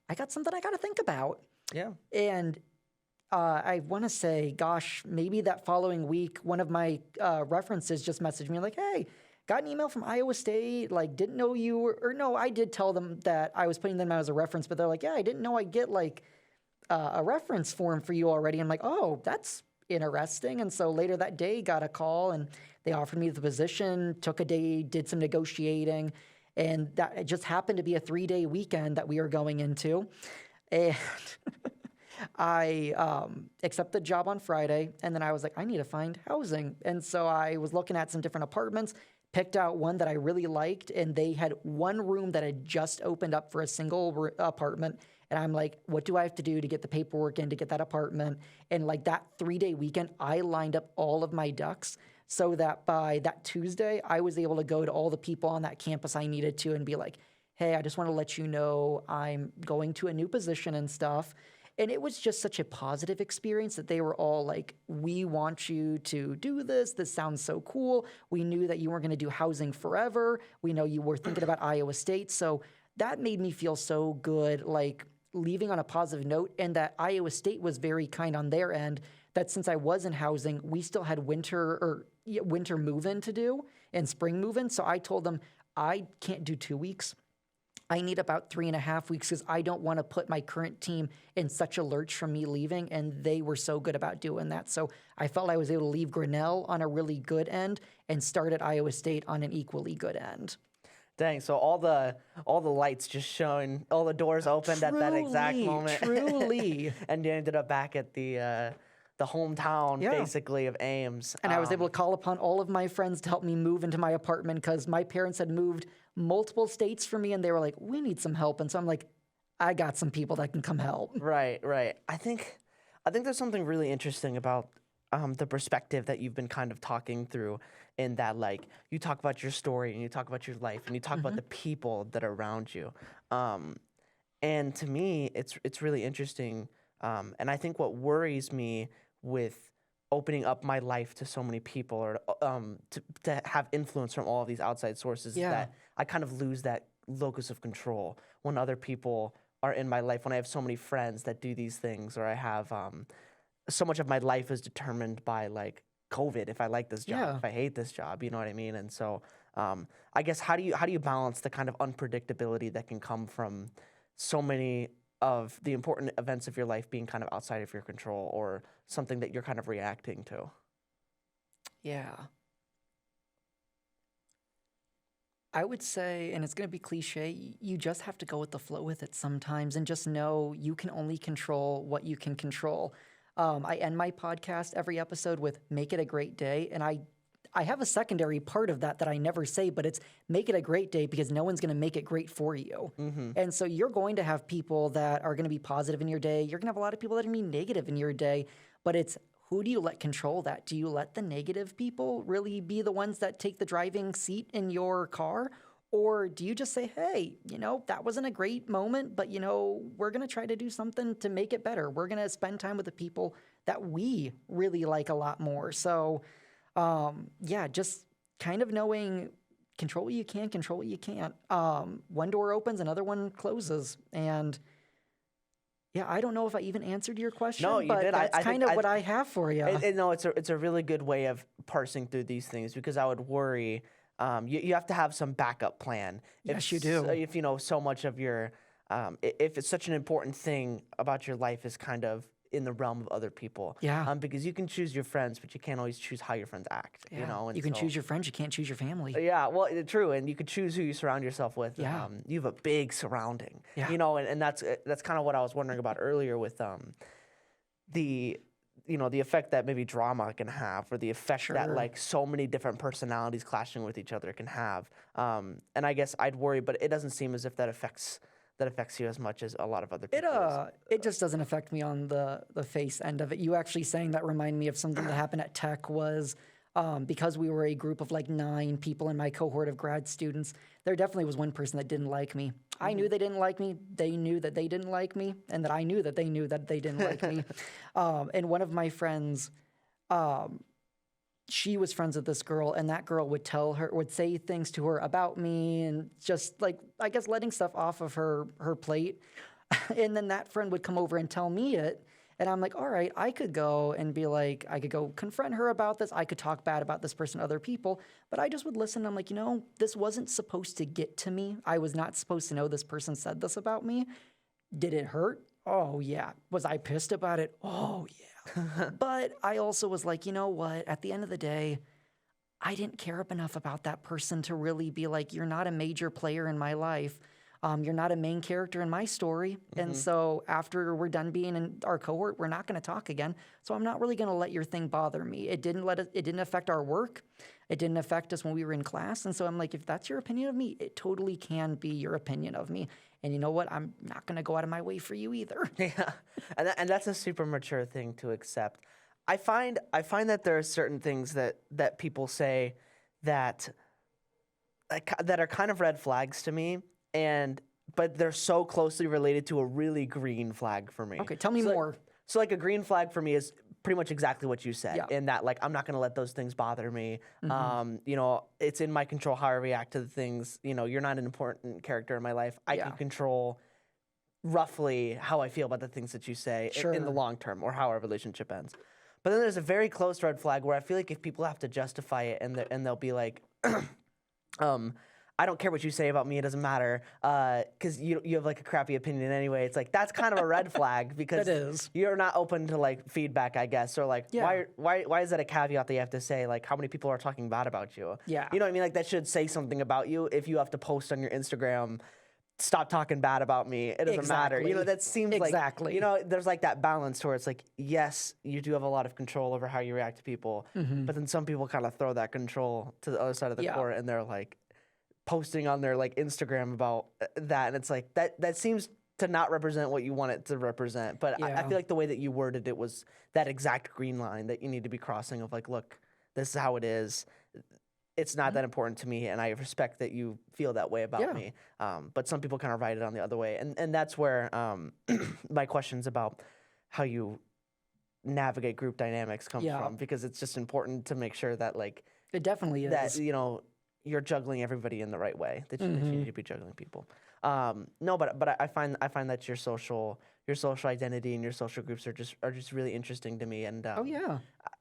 I got something I got to think about. Yeah. And I want to say, gosh, maybe that following week, one of my references just messaged me like, hey, got an email from Iowa State, like, didn't know you were, or no, I did tell them that I was putting them out as a reference, but they're like, yeah, I didn't know I'd get like a reference form for you already. I'm like, oh, that's interesting. And so later that day, got a call and they offered me the position, took a day, did some negotiating, and that it just happened to be a 3-day weekend that we were going into. And I accepted the job on Friday, and then I was like, I need to find housing. And so I was looking at some different apartments, picked out one that I really liked, and they had one room that had just opened up for a single apartment. And I'm like, what do I have to do to get the paperwork in to get that apartment? And like that 3-day weekend, I lined up all of my ducks so that by that Tuesday, I was able to go to all the people on that campus I needed to and be like, hey, I just want to let you know I'm going to a new position and stuff. And it was just such a positive experience that they were all like, we want you to do this. This sounds so cool. We knew that you weren't going to do housing forever. We know you were thinking about Iowa State. So that made me feel so good, like leaving on a positive note, and that Iowa State was very kind on their end, that since I was in housing, we still had winter move-in to do and spring move-in. So I told them, I can't do 2 weeks. I need about 3.5 weeks because I don't want to put my current team in such a lurch from me leaving, and they were so good about doing that. So I felt I was able to leave Grinnell on a really good end and start at Iowa State on an equally good end. Dang, so all the lights just showing, all the doors opened at that exact moment. Truly. And you ended up back at the the hometown, Yeah. basically, of Ames. And I was able to call upon all of my friends to help me move into my apartment because my parents had moved multiple states for me, and they were like, "We need some help." And so I'm like, "I got some people that can come help." Right, right. I think there's something really interesting about the perspective that you've been kind of talking through, in that, like, you talk about your story and you talk about your life and you talk about the people that are around you. And to me, it's really interesting. And I think what worries me with opening up my life to so many people, or to have influence from all of these outside sources, is Yeah. that I kind of lose that locus of control when other people are in my life, when I have so many friends that do these things, or I have so much of my life is determined by, like, COVID, if I like this job, Yeah. if I hate this job, you know what I mean? And so I guess how do you balance the kind of unpredictability that can come from so many of the important events of your life being kind of outside of your control, or something that you're kind of reacting to? Yeah. I would say, and it's going to be cliche, you just have to go with the flow with it sometimes and just know you can only control what you can control. I end my podcast every episode with "Make it a great day," and I have a secondary part of that I never say, but it's make it a great day because no one's going to make it great for you. And so you're going to have people that are going to be positive in your day. You're going to have a lot of people that are going to be negative in your day, but it's who do you let control that? Do you let the negative people really be the ones that take the driving seat in your car? Or do you just say, hey, that wasn't a great moment, but, we're going to try to do something to make it better. We're going to spend time with the people that we really like a lot more. So, just kind of knowing control what you can, control what you can't. One door opens, another one closes. And yeah, I don't know if I even answered your question. No, you but did. That's kind of what I have for you. No, it's a really good way of parsing through these things, because I would worry. You have to have some backup plan. Yes, you do. If so much of your, if it's such an important thing about your life is kind of in the realm of other people. Yeah. Because you can choose your friends, but you can't always choose how your friends act. Yeah. And You can so- choose your friends, you can't choose your family. Yeah, well, true, and you could choose who you surround yourself with. Yeah. You have a big surrounding. Yeah. And that's kind of what I was wondering about earlier with the effect that maybe drama can have, or the effect that, Sure. like, so many different personalities clashing with each other can have. And I guess I'd worry, but it doesn't seem as if that affects you as much as a lot of other people. It just doesn't affect me on the face end of it. You actually saying that reminded me of something that happened at Tech. Was because we were a group of like 9 people in my cohort of grad students, there definitely was one person that didn't like me. I knew they didn't like me. They knew that they didn't like me, and that I knew that they knew that they didn't like me. And one of my friends, she was friends with this girl, and that girl would say things to her about me, and just, like, I guess, letting stuff off of her plate. And then that friend would come over and tell me it. And I'm like, all right, I could go and be like, I could go confront her about this. I could talk bad about this person to other people. But I just would listen. I'm like, this wasn't supposed to get to me. I was not supposed to know this person said this about me. Did it hurt? Oh, yeah. Was I pissed about it? Oh, yeah. But I also was like, you know what? At the end of the day, I didn't care enough about that person to really be like, you're not a major player in my life. You're not a main character in my story. And so after we're done being in our cohort, we're not going to talk again. So I'm not really going to let your thing bother me. It didn't affect our work. It didn't affect us when we were in class. And so I'm like, if that's your opinion of me, it totally can be your opinion of me. And you know what? I'm not going to go out of my way for you either. Yeah, and that's a super mature thing to accept. I find that there are certain things that people say that are kind of red flags to me, but they're so closely related to a really green flag for me. Okay, tell me more. So, like, a green flag for me is pretty much exactly what you said, Yeah. in that, like, I'm not going to let those things bother me. It's in my control how I react to the things. You're not an important character in my life. I Yeah. can control roughly how I feel about the things that you say in the long term, or how our relationship ends. But then there's a very close red flag where I feel like if people have to justify it, and they'll be like, I don't care what you say about me, it doesn't matter, because you have, like, a crappy opinion anyway. It's like, that's kind of a red flag, because It is. you're not open to, like, feedback, I guess, or, like, Yeah. why is that a caveat that you have to say, like, how many people are talking bad about you? Yeah. You know what I mean? Like, that should say something about you if you have to post on your Instagram stop talking bad about me. It doesn't matter. You know, that seems Exactly. like, you know, there's like that balance where it's like, yes, you do have a lot of control over how you react to people, but then some people kind of throw that control to the other side of the court, and they're like posting on their like Instagram about that. And it's like, that seems to not represent what you want it to represent. But I feel like the way that you worded it was that exact green line that you need to be crossing of like, look, this is how it is. It's not that important to me, and I respect that you feel that way about me. But some people kind of write it on the other way, and that's where my questions about how you navigate group dynamics come from, because it's just important to make sure that like it definitely is that, you know, you're juggling everybody in the right way. That you need to be juggling people. No, but I find that your social identity and your social groups are just really interesting to me. And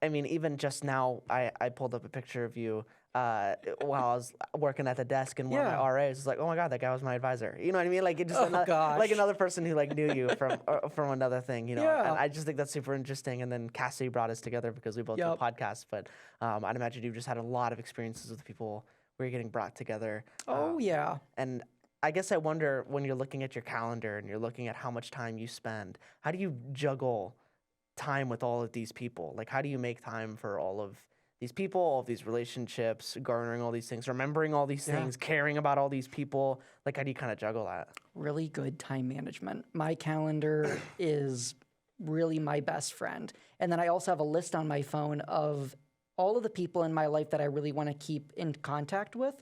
I mean, even just now, I pulled up a picture of you while I was working at the desk, and one of my RAs was like, "Oh my God, that guy was my advisor." You know what I mean? Like it just like another person who like knew you from another thing. You know, and I just think that's super interesting. And then Cassie brought us together because we both do podcasts. But I'd imagine you've just had a lot of experiences with people where you're getting brought together. And I guess I wonder, when you're looking at your calendar and you're looking at how much time you spend, how do you juggle time with all of these people? Like, how do you make time for all of these people, all of these relationships, garnering all these things, remembering all these things, caring about all these people? Like, how do you kind of juggle that? Really good time management. My calendar is really my best friend. And then I also have a list on my phone of all of the people in my life that I really want to keep in contact with.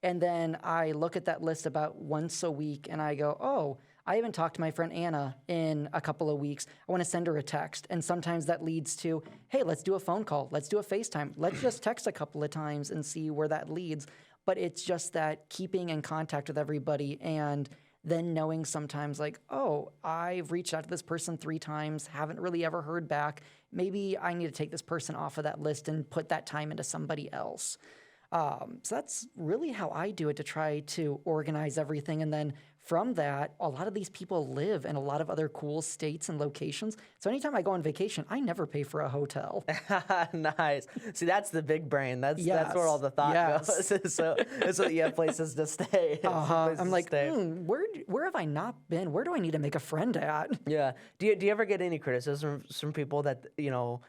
And then I look at that list about once a week and I go, oh, I haven't talked to my friend Anna in a couple of weeks. I want to send her a text. And sometimes that leads to, hey, let's do a phone call. Let's do a FaceTime. Let's just text a couple of times and see where that leads. But it's just that keeping in contact with everybody, and then knowing sometimes like, oh, I've reached out to this person 3 times, haven't really ever heard back. Maybe I need to take this person off of that list and put that time into somebody else. So that's really how I do it, to try to organize everything. And then from that, a lot of these people live in a lot of other cool states and locations. So anytime I go on vacation, I never pay for a hotel. Nice. See, that's the big brain. That's where all the thought goes. So you have places to stay. I'm like, where have I not been? Where do I need to make a friend at? Yeah. Do you ever get any criticism from people that, you know,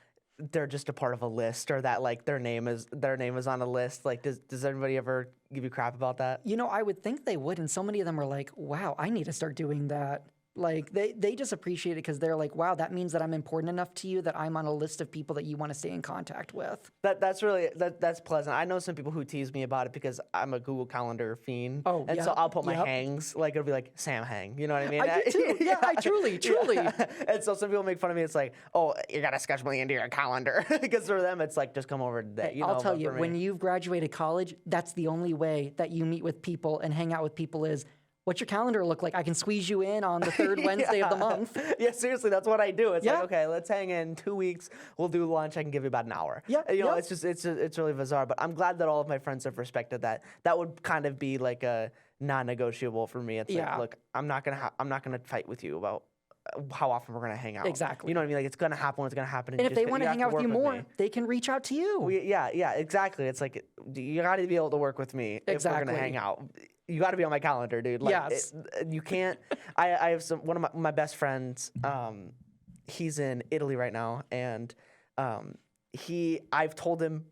they're just a part of a list, or that like their name is on a list? Like, does anybody ever give you crap about that? You know, I would think they would, and so many of them are like, wow, I need to start doing that. Like they just appreciate it because they're like, wow, that means that I'm important enough to you that I'm on a list of people that you want to stay in contact with. That's really that's pleasant. I know some people who tease me about it because I'm a Google Calendar fiend. So I'll put my hangs, like it'll be like Sam Hang. You know what I mean? I do too. Yeah, I truly. And so some people make fun of me. It's like, oh, you gotta schedule me into your calendar, because for them it's like, just come over today. You know, I'll tell you, when you've graduated college, that's the only way that you meet with people and hang out with people is, what's your calendar look like? I can squeeze you in on the third Wednesday of the month. Yeah, seriously, that's what I do. It's like, okay, let's hang in 2 weeks. We'll do lunch. I can give you about an hour. Yeah, you know, it's really bizarre. But I'm glad that all of my friends have respected that. That would kind of be like a non-negotiable for me. It's like, look, I'm not gonna fight with you about how often we're gonna hang out. Exactly. You know what I mean? Like, it's gonna happen when it's gonna happen. And if they want to hang out with you more, they can reach out to you. Yeah, exactly. It's like, you got to be able to work with me if we're gonna hang out. You got to be on my calendar, dude. Like, you can't. I have one of my best friends. He's in Italy right now, and I've told him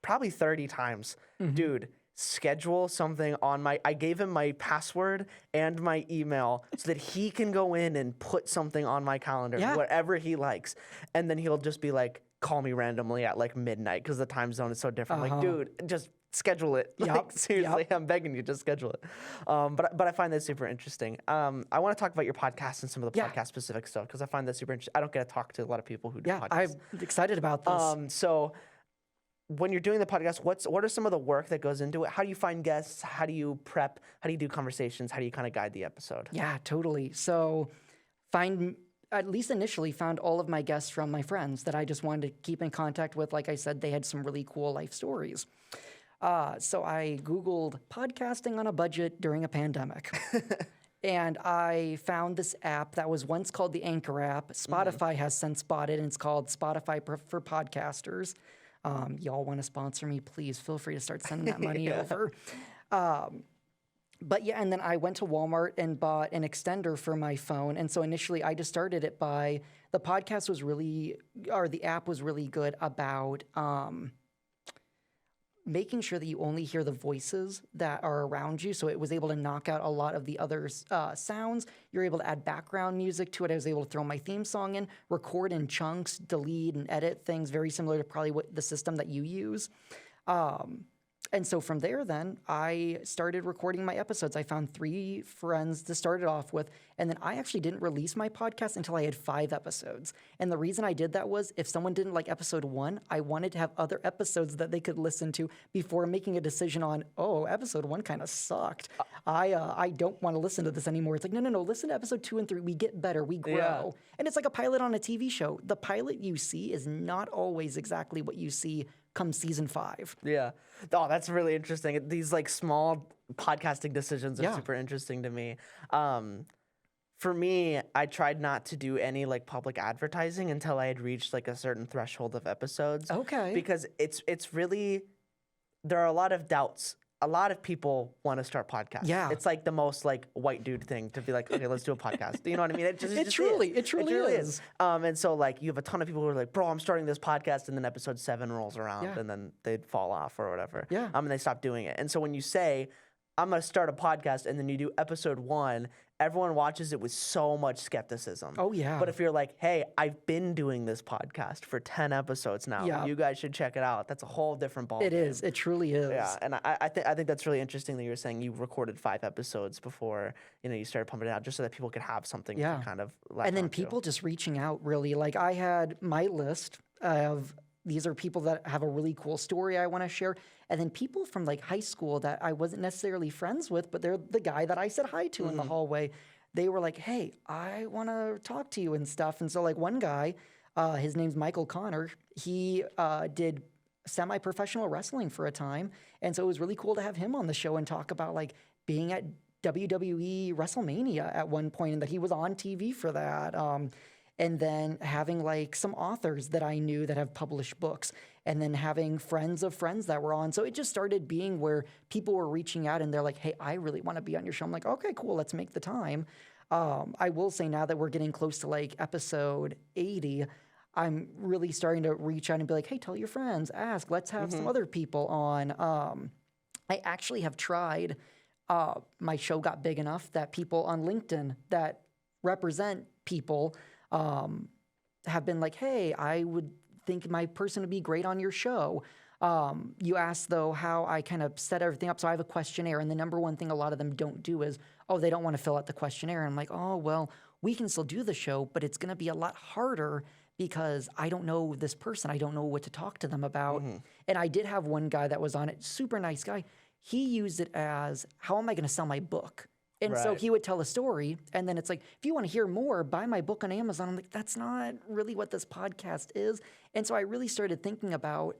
probably 30 times, dude, schedule something on my. I gave him my password and my email so that he can go in and put something on my calendar, whatever he likes, and then he'll just be like, call me randomly at like midnight because the time zone is so different. Like, dude, just schedule it. Like, seriously, I'm begging you, just schedule it. But I find that super interesting. I want to talk about your podcast and some of the podcast specific stuff, because I find that super interesting. I don't get to talk to a lot of people who do podcasts. I'm excited about this. So when you're doing the podcast, what are some of the work that goes into it? How do you find guests? How do you prep? How do you do conversations? How do you kind of guide the episode? Yeah, totally. So at least initially found all of my guests from my friends that I just wanted to keep in contact with. Like I said, they had some really cool life stories. So I Googled podcasting on a budget during a pandemic. And I found this app that was once called the Anchor app. Spotify has since bought it, and it's called Spotify for Podcasters. Y'all want to sponsor me, please feel free to start sending that money over. But yeah, and then I went to Walmart and bought an extender for my phone. And so initially I just started it by the podcast was really, or the app was really good about making sure that you only hear the voices that are around you. So it was able to knock out a lot of the other sounds. You're able to add background music to it. I was able to throw my theme song in, record in chunks, delete and edit things, very similar to probably what the system that you use. And so from there, then I started recording my episodes. I found 3 friends to start it off with. And then I actually didn't release my podcast until I had 5 episodes. And the reason I did that was if someone didn't like episode 1, I wanted to have other episodes that they could listen to before making a decision on, oh, episode 1 kind of sucked. I don't want to listen to this anymore. It's like, no, listen to episode 2 and 3. We get better. We grow. Yeah. And it's like a pilot on a TV show. The pilot you see is not always exactly what you see come season 5. Yeah. Oh, that's really interesting. These like small podcasting decisions are super interesting to me. For me, I tried not to do any like public advertising until I had reached like a certain threshold of episodes. Okay. Because it's really, there are a lot of doubts. A lot of people want to start podcasts. Yeah. It's like the most like white dude thing to be like, okay, let's do a podcast. You know what I mean? It truly is. is. And so like you have a ton of people who are like, bro, I'm starting this podcast, and then episode 7 rolls around, and then they'd fall off or whatever. Yeah. And they stop doing it. And so when you say, I'm going to start a podcast, and then you do episode 1, everyone watches it with so much skepticism. Oh, yeah. But if you're like, hey, I've been doing this podcast for 10 episodes now. Yeah. You guys should check it out. That's a whole different ballgame. It is. It truly is. Yeah, and I think that's really interesting that you were saying you recorded 5 episodes before you started pumping it out, just so that people could have something to kind of latch and then onto. people just reaching out really. Like I had my list of these are people that have a really cool story I want to share. And then people from like high school that I wasn't necessarily friends with, but they're the guy that I said hi to in the hallway. They were like, hey, I want to talk to you and stuff. And so like one guy, his name's Michael Connor, he did semi-professional wrestling for a time. And so it was really cool to have him on the show and talk about like being at WWE WrestleMania at one point and that he was on TV for that. And then having like some authors that I knew that have published books, and then having friends of friends that were on. So it just started being where people were reaching out and they're like, hey, I really want to be on your show. I'm like, okay, cool, let's make the time. I will say now that we're getting close to like episode 80, I'm really starting to reach out and be like, hey, tell your friends, ask, let's have some other people on. I actually have tried, my show got big enough that people on LinkedIn that represent people have been like, hey, I would think my person would be great on your show. You asked, though, how I kind of set everything up. So I have a questionnaire, and the number one thing a lot of them don't do is, oh, they don't want to fill out the questionnaire. And I'm like, oh, well, we can still do the show, but it's going to be a lot harder because I don't know this person. I don't know what to talk to them about. And I did have one guy that was on it, super nice guy. He used it as, how am I going to sell my book? And so he would tell a story, and then it's like, if you want to hear more, buy my book on Amazon. I'm like, that's not really what this podcast is. And so I really started thinking about,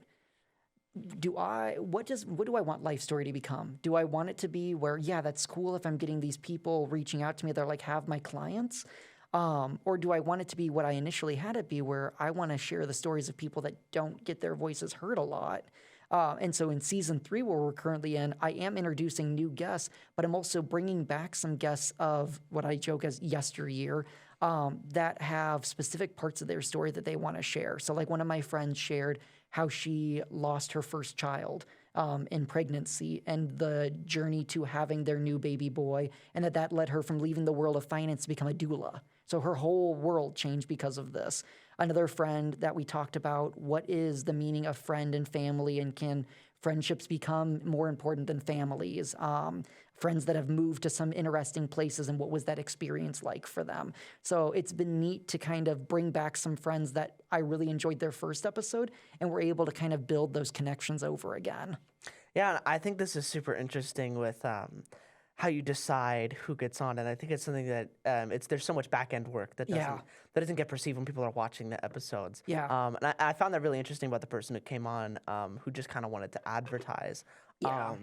what do I want Life Story to become? Do I want it to be where, yeah, that's cool if I'm getting these people reaching out to me, they're like, have my clients? Or do I want it to be what I initially had it be, where I want to share the stories of people that don't get their voices heard a lot? And so in season 3, where we're currently in, I am introducing new guests, but I'm also bringing back some guests of what I joke as yesteryear that have specific parts of their story that they want to share. So like one of my friends shared how she lost her first child in pregnancy and the journey to having their new baby boy, and that led her from leaving the world of finance to become a doula. So her whole world changed because of this. Another friend that we talked about, what is the meaning of friend and family, and can friendships become more important than families? Friends that have moved to some interesting places, and what was that experience like for them? So it's been neat to kind of bring back some friends that I really enjoyed their first episode, and we're able to kind of build those connections over again. Yeah, I think this is super interesting with how you decide who gets on, and I think it's something that there's so much back end work that doesn't get perceived when people are watching the episodes. Yeah. And I found that really interesting about the person who came on, who just kind of wanted to advertise. Yeah.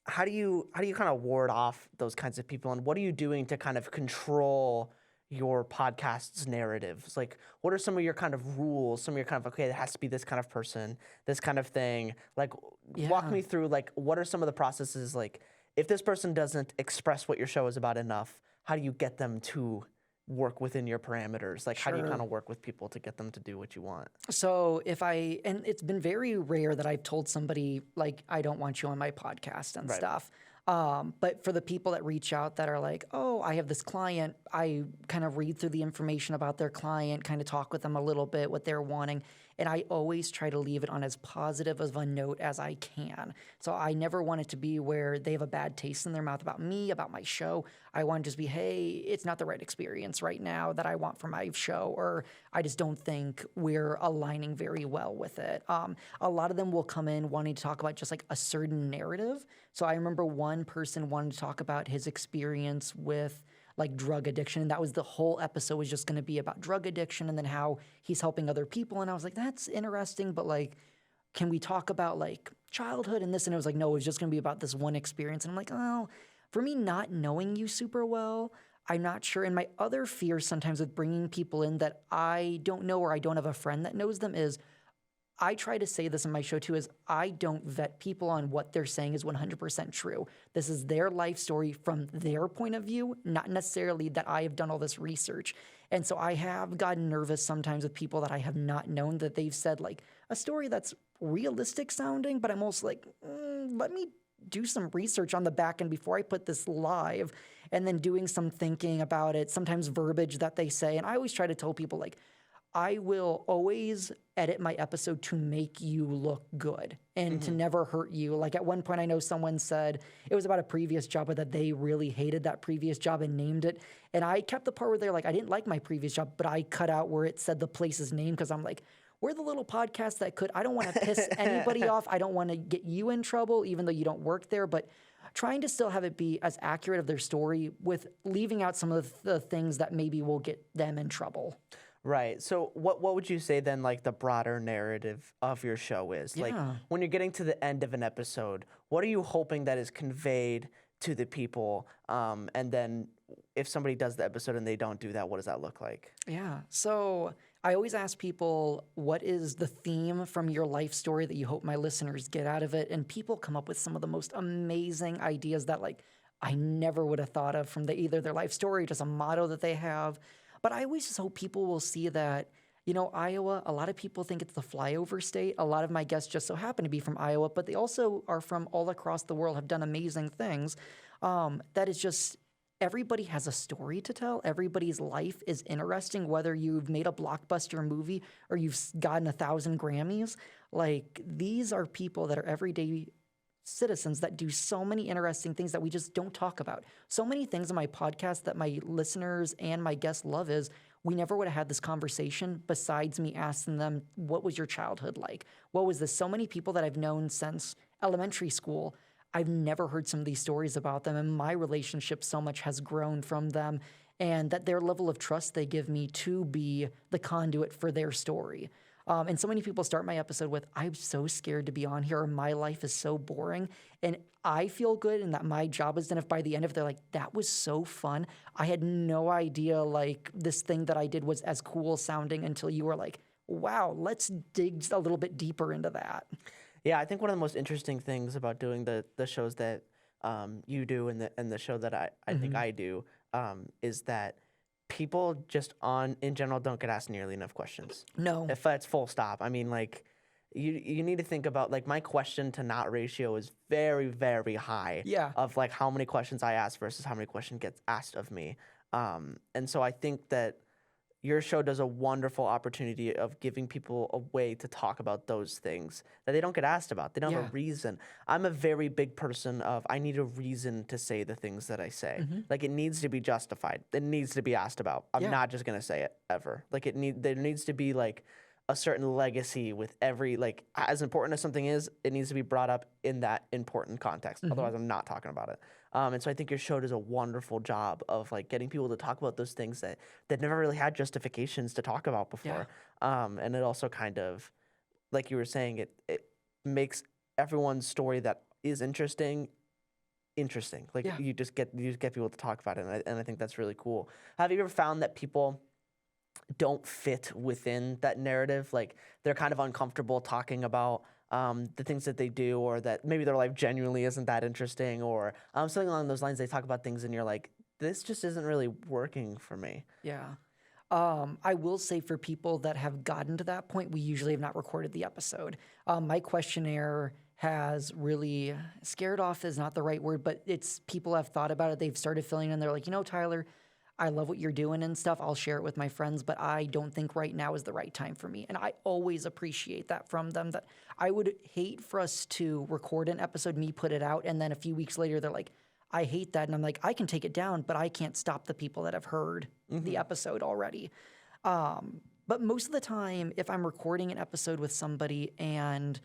How do you kind of ward off those kinds of people, and what are you doing to kind of control your podcast's narratives? Like, what are some of your kind of rules? Some of your kind of, okay, it has to be this kind of person, this kind of thing. Like, walk me through, like, what are some of the processes, like, if this person doesn't express what your show is about enough, how do you get them to work within your parameters? Like, how do you kind of work with people to get them to do what you want? So and it's been very rare that I've told somebody, like, I don't want you on my podcast and stuff. But for the people that reach out that are like, oh, I have this client, I kind of read through the information about their client, kind of talk with them a little bit, what they're wanting. And I always try to leave it on as positive of a note as I can. So I never want it to be where they have a bad taste in their mouth about me, about my show. I want to just be, hey, it's not the right experience right now that I want for my show, or I just don't think we're aligning very well with it. A lot of them will come in wanting to talk about just like a certain narrative. So I remember one person wanted to talk about his experience with like drug addiction. And that was the whole episode was just going to be about drug addiction and then how he's helping other people. And I was like, that's interesting, but like, can we talk about like childhood and this? And it was like, no, it was just going to be about this one experience. And I'm like, oh, for me, not knowing you super well, I'm not sure. And my other fear sometimes with bringing people in that I don't know or I don't have a friend that knows them is I try to say this in my show too, is I don't vet people on what they're saying is 100% true. This is their life story from their point of view, not necessarily that I have done all this research. And so I have gotten nervous sometimes with people that I have not known that they've said like a story that's realistic sounding, but I'm also like, let me do some research on the back end before I put this live, and then doing some thinking about it, sometimes verbiage that they say. And I always try to tell people like, I will always edit my episode to make you look good and to never hurt you. Like at one point, I know someone said it was about a previous job, but that they really hated that previous job and named it. And I kept the part where they're like, I didn't like my previous job, but I cut out where it said the place's name because I'm like, we're the little podcast that I don't want to piss anybody off. I don't want to get you in trouble, even though you don't work there. But trying to still have it be as accurate of their story with leaving out some of the things that maybe will get them in trouble. Right. So what would you say then, like, the broader narrative of your show is? Like, when you're getting to the end of an episode, what are you hoping that is conveyed to the people? And then if somebody does the episode and they don't do that, what does that look like? Yeah. So I always ask people, what is the theme from your life story that you hope my listeners get out of it? And people come up with some of the most amazing ideas that, like, I never would have thought of from either their life story, just a motto that they have. But I always just hope people will see that, you know, Iowa, a lot of people think it's the flyover state. A lot of my guests just so happen to be from Iowa, but they also are from all across the world, have done amazing things. That is just, everybody has a story to tell. Everybody's life is interesting, whether you've made a blockbuster movie or you've gotten 1,000 Grammys. Like, these are people that are everyday citizens that do so many interesting things that we just don't talk about. So many things on my podcast that my listeners and my guests love is we never would have had this conversation besides me asking them, what was your childhood like? What was this? So many people that I've known since elementary school, I've never heard some of these stories about them, and my relationship so much has grown from them, and that their level of trust they give me to be the conduit for their story. And so many people start my episode with, I'm so scared to be on here, or my life is so boring. And I feel good and that my job is done if by the end of it, they're like, that was so fun. I had no idea like this thing that I did was as cool sounding until you were like, wow, let's dig a little bit deeper into that. Yeah, I think one of the most interesting things about doing the shows that you do and the show that I think I do is that people just in general don't get asked nearly enough questions. No. If that's full stop. I mean, like, you need to think about, like, my question to not ratio is very, very high. Yeah. Of, like, how many questions I ask versus how many questions gets asked of me. And so I think that your show does a wonderful opportunity of giving people a way to talk about those things that they don't get asked about. They don't have a reason. I'm a very big person of, I need a reason to say the things that I say. Like, it needs to be justified. It needs to be asked about. I'm not just going to say it ever. Like, there needs to be, like, a certain legacy with every, like, as important as something is, it needs to be brought up in that important context. Otherwise, I'm not talking about it. And so I think your show does a wonderful job of, like, getting people to talk about those things that never really had justifications to talk about before. And it also kind of, like you were saying, it makes everyone's story that is interesting. Like, you just get people to talk about it, and I think that's really cool. Have you ever found that people don't fit within that narrative? Like, they're kind of uncomfortable talking about the things that they do, or that maybe their life genuinely isn't that interesting, or something along those lines. They talk about things and you're like, this just isn't really working for me. Yeah. I will say for people that have gotten to that point, we usually have not recorded the episode. My questionnaire has really scared off is not the right word, but it's people have thought about it. They've started filling in. They're like, Tyler, I love what you're doing and stuff. I'll share it with my friends, but I don't think right now is the right time for me. And I always appreciate that from them. That I would hate for us to record an episode, me put it out, and then a few weeks later they're like, I hate that. And I'm like, I can take it down, but I can't stop the people that have heard the episode already. But most of the time, if I'm recording an episode with somebody and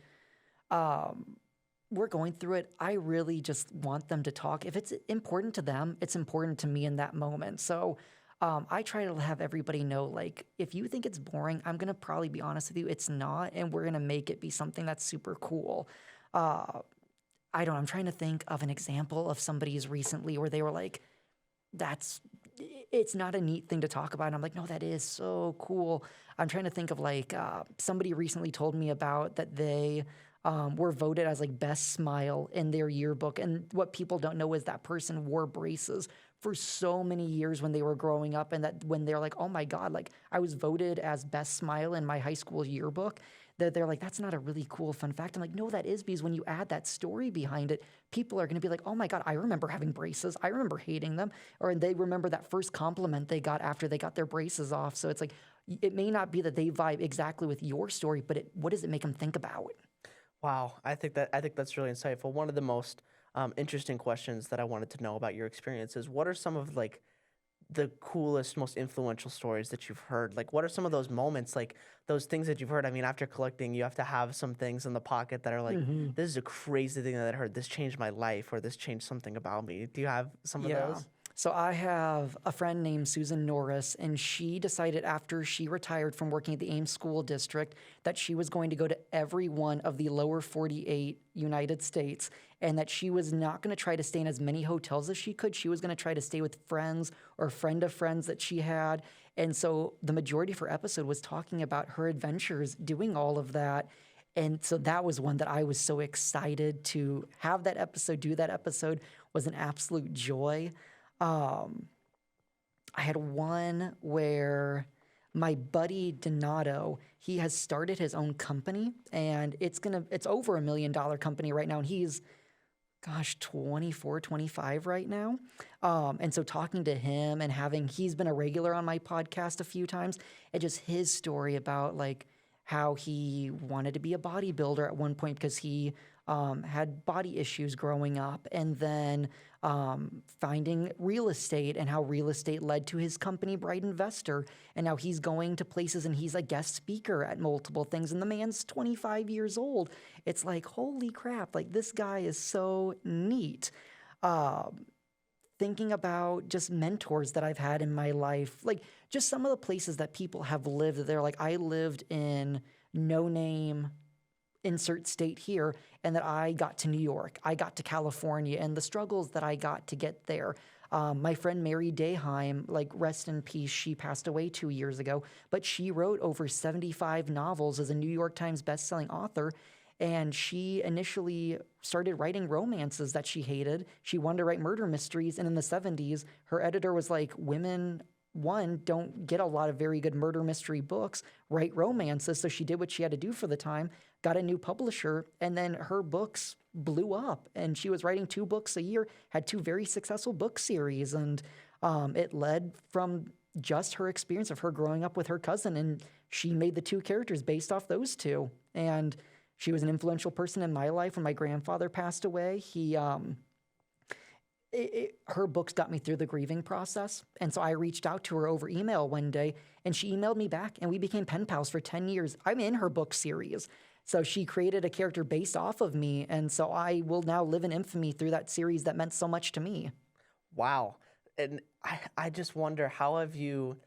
we're going through it, I really just want them to talk. If it's important to them, it's important to me in that moment. So I try to have everybody know, like, if you think it's boring, I'm going to probably be honest with you, it's not, and we're going to make it be something that's super cool. I'm trying to think of an example of somebody's recently where they were like, it's not a neat thing to talk about. And I'm like, no, that is so cool. I'm trying to think of somebody recently told me about that they were voted as like best smile in their yearbook. And what people don't know is that person wore braces for so many years when they were growing up. And that when they're like, oh my God, like I was voted as best smile in my high school yearbook, that they're like, that's not a really cool fun fact. I'm like, no, that is, because when you add that story behind it, people are going to be like, oh my God, I remember having braces. I remember hating them. Or they remember that first compliment they got after they got their braces off. So it's like, it may not be that they vibe exactly with your story, but what does it make them think about? Wow, I think that's really insightful. One of the most interesting questions that I wanted to know about your experience is, what are some of like the coolest, most influential stories that you've heard? Like, what are some of those moments, like those things that you've heard? I mean, after collecting, you have to have some things in the pocket that are like, this is a crazy thing that I heard. This changed my life, or this changed something about me. Do you have some of those? So I have a friend named Susan Norris, and she decided after she retired from working at the Ames School District that she was going to go to every one of the lower 48 United States, and that she was not going to try to stay in as many hotels as she could. She was going to try to stay with friends or friend of friends that she had. And so the majority of her episode was talking about her adventures doing all of that. And so that was one that I was so excited to have that episode, do that episode, was an absolute joy. I had one where my buddy Donato, he has started his own company, and it's over $1 million company right now. And he's, 24, 25 right now. And so talking to him and he's been a regular on my podcast a few times, and just his story about like how he wanted to be a bodybuilder at one point because he had body issues growing up, and then finding real estate and how real estate led to his company, Bright Investor. And now he's going to places and he's a guest speaker at multiple things. And the man's 25 years old. It's like, holy crap, like this guy is so neat. Thinking about just mentors that I've had in my life, like just some of the places that people have lived. They're like, I lived in no name, insert state here, and that I got to New York, I got to California, and the struggles that I got to get there. My friend Mary Dayheim, like rest in peace, she passed away 2 years ago, but she wrote over 75 novels as a New York Times bestselling author. And she initially started writing romances that she hated. She wanted to write murder mysteries. And in the 70s, her editor was like, women, one, don't get a lot of very good murder mystery books, write romances. So she did what she had to do for the time, got a new publisher, and then her books blew up. And she was writing 2 books a year, had 2 very successful book series. And it led from just her experience of her growing up with her cousin. And she made the 2 characters based off those 2. And she was an influential person in my life when my grandfather passed away. Her books got me through the grieving process. And so I reached out to her over email one day, and she emailed me back, and we became pen pals for 10 years. I'm in her book series. So she created a character based off of me. And so I will now live in infamy through that series that meant so much to me. Wow. And I just wonder, how have you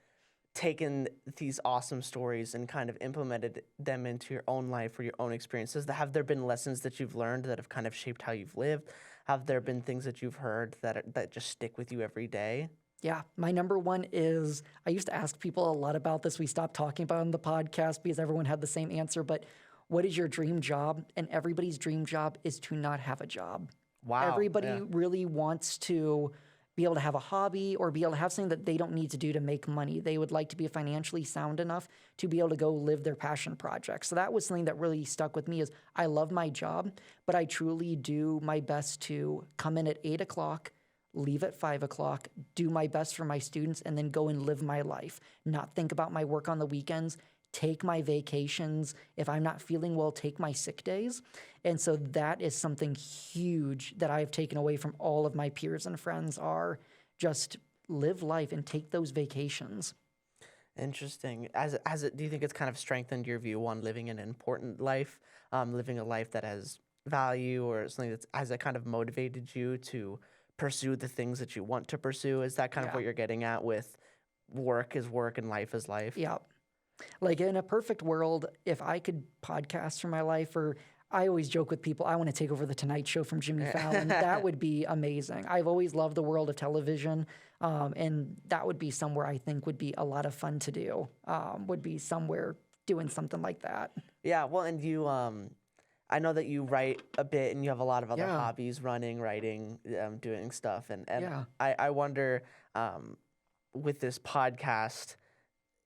taken these awesome stories and kind of implemented them into your own life or your own experiences? Have there been lessons that you've learned that have kind of shaped how you've lived? Have there been things that you've heard that just stick with you every day? Yeah, my number one is, I used to ask people a lot about this. We stopped talking about it on the podcast because everyone had the same answer. But what is your dream job? And everybody's dream job is to not have a job. Wow. Everybody Yeah. really wants to be able to have a hobby or be able to have something that they don't need to do to make money. They would like to be financially sound enough to be able to go live their passion project. So that was something that really stuck with me is I love my job, but I truly do my best to come in at 8 o'clock, leave at 5 o'clock, do my best for my students, and then go and live my life. Not think about my work on the weekends, take my vacations. If I'm not feeling well, take my sick days. And so that is something huge that I've taken away from all of my peers and friends are just live life and take those vacations. Interesting. Do you think it's kind of strengthened your view on living an important life, living a life that has value, or something has it kind of motivated you to pursue the things that you want to pursue? Is that kind of what you're getting at with work is work and life is life? Yeah. Like in a perfect world, if I could podcast for my life, or I always joke with people, I want to take over the Tonight Show from Jimmy Fallon. That would be amazing. I've always loved the world of television, and that would be somewhere I think would be a lot of fun to do, would be somewhere doing something like that. Yeah, well, and you, I know that you write a bit and you have a lot of other hobbies, running, writing, doing stuff. And I wonder, with this podcast,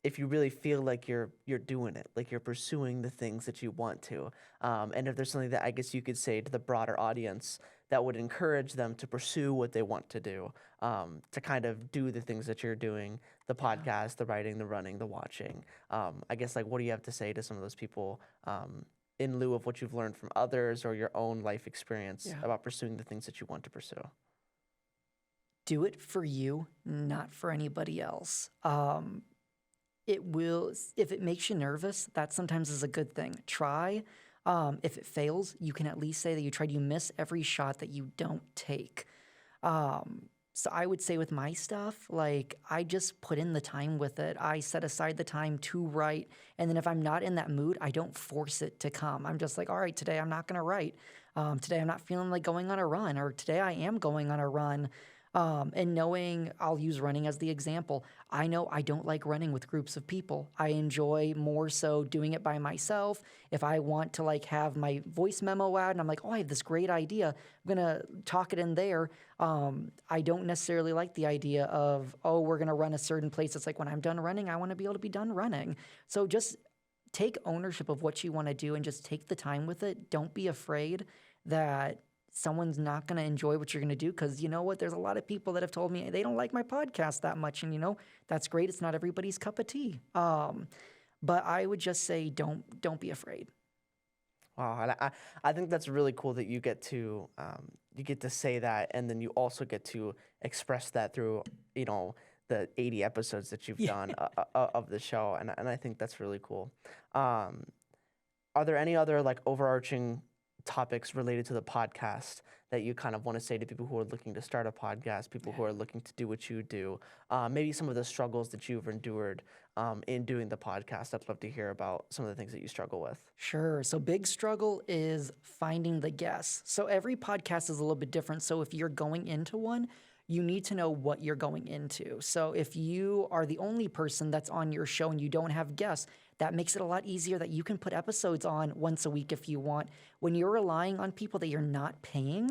if you really feel like you're doing it, like you're pursuing the things that you want to, and if there's something that I guess you could say to the broader audience that would encourage them to pursue what they want to do, to kind of do the things that you're doing, the podcast, the writing, the running, the watching. I guess, like, what do you have to say to some of those people in lieu of what you've learned from others or your own life experience about pursuing the things that you want to pursue? Do it for you, not for anybody else. It will, if it makes you nervous, that sometimes is a good thing. Try. If it fails, you can at least say that you tried. You miss every shot that you don't take. So I would say with my stuff, like I just put in the time with it. I set aside the time to write. And then if I'm not in that mood, I don't force it to come. I'm just like, all right, today I'm not going to write. Today I'm not feeling like going on a run, or today I am going on a run. And knowing, I'll use running as the example. I know I don't like running with groups of people. I enjoy more so doing it by myself. If I want to like have my voice memo out and I'm like, oh, I have this great idea, I'm going to talk it in there. I don't necessarily like the idea of, oh, we're going to run a certain place. It's like when I'm done running, I want to be able to be done running. So just take ownership of what you want to do and just take the time with it. Don't be afraid that someone's not going to enjoy what you're going to do, because you know what? There's a lot of people that have told me they don't like my podcast that much, and you know that's great. It's not everybody's cup of tea. But I would just say don't be afraid. Wow, and I think that's really cool that you get to say that, and then you also get to express that through the 80 episodes that you've done of the show, and I think that's really cool. Are there any other like overarching topics related to the podcast that you kind of want to say to people who are looking to start a podcast, people who are looking to do what you do, maybe some of the struggles that you've endured in doing the podcast? I'd love to hear about some of the things that you struggle with. Sure. So big struggle is finding the guests. So every podcast is a little bit different. So if you're going into one, you need to know what you're going into. So if you are the only person that's on your show and you don't have guests, that makes it a lot easier that you can put episodes on once a week if you want. When you're relying on people that you're not paying,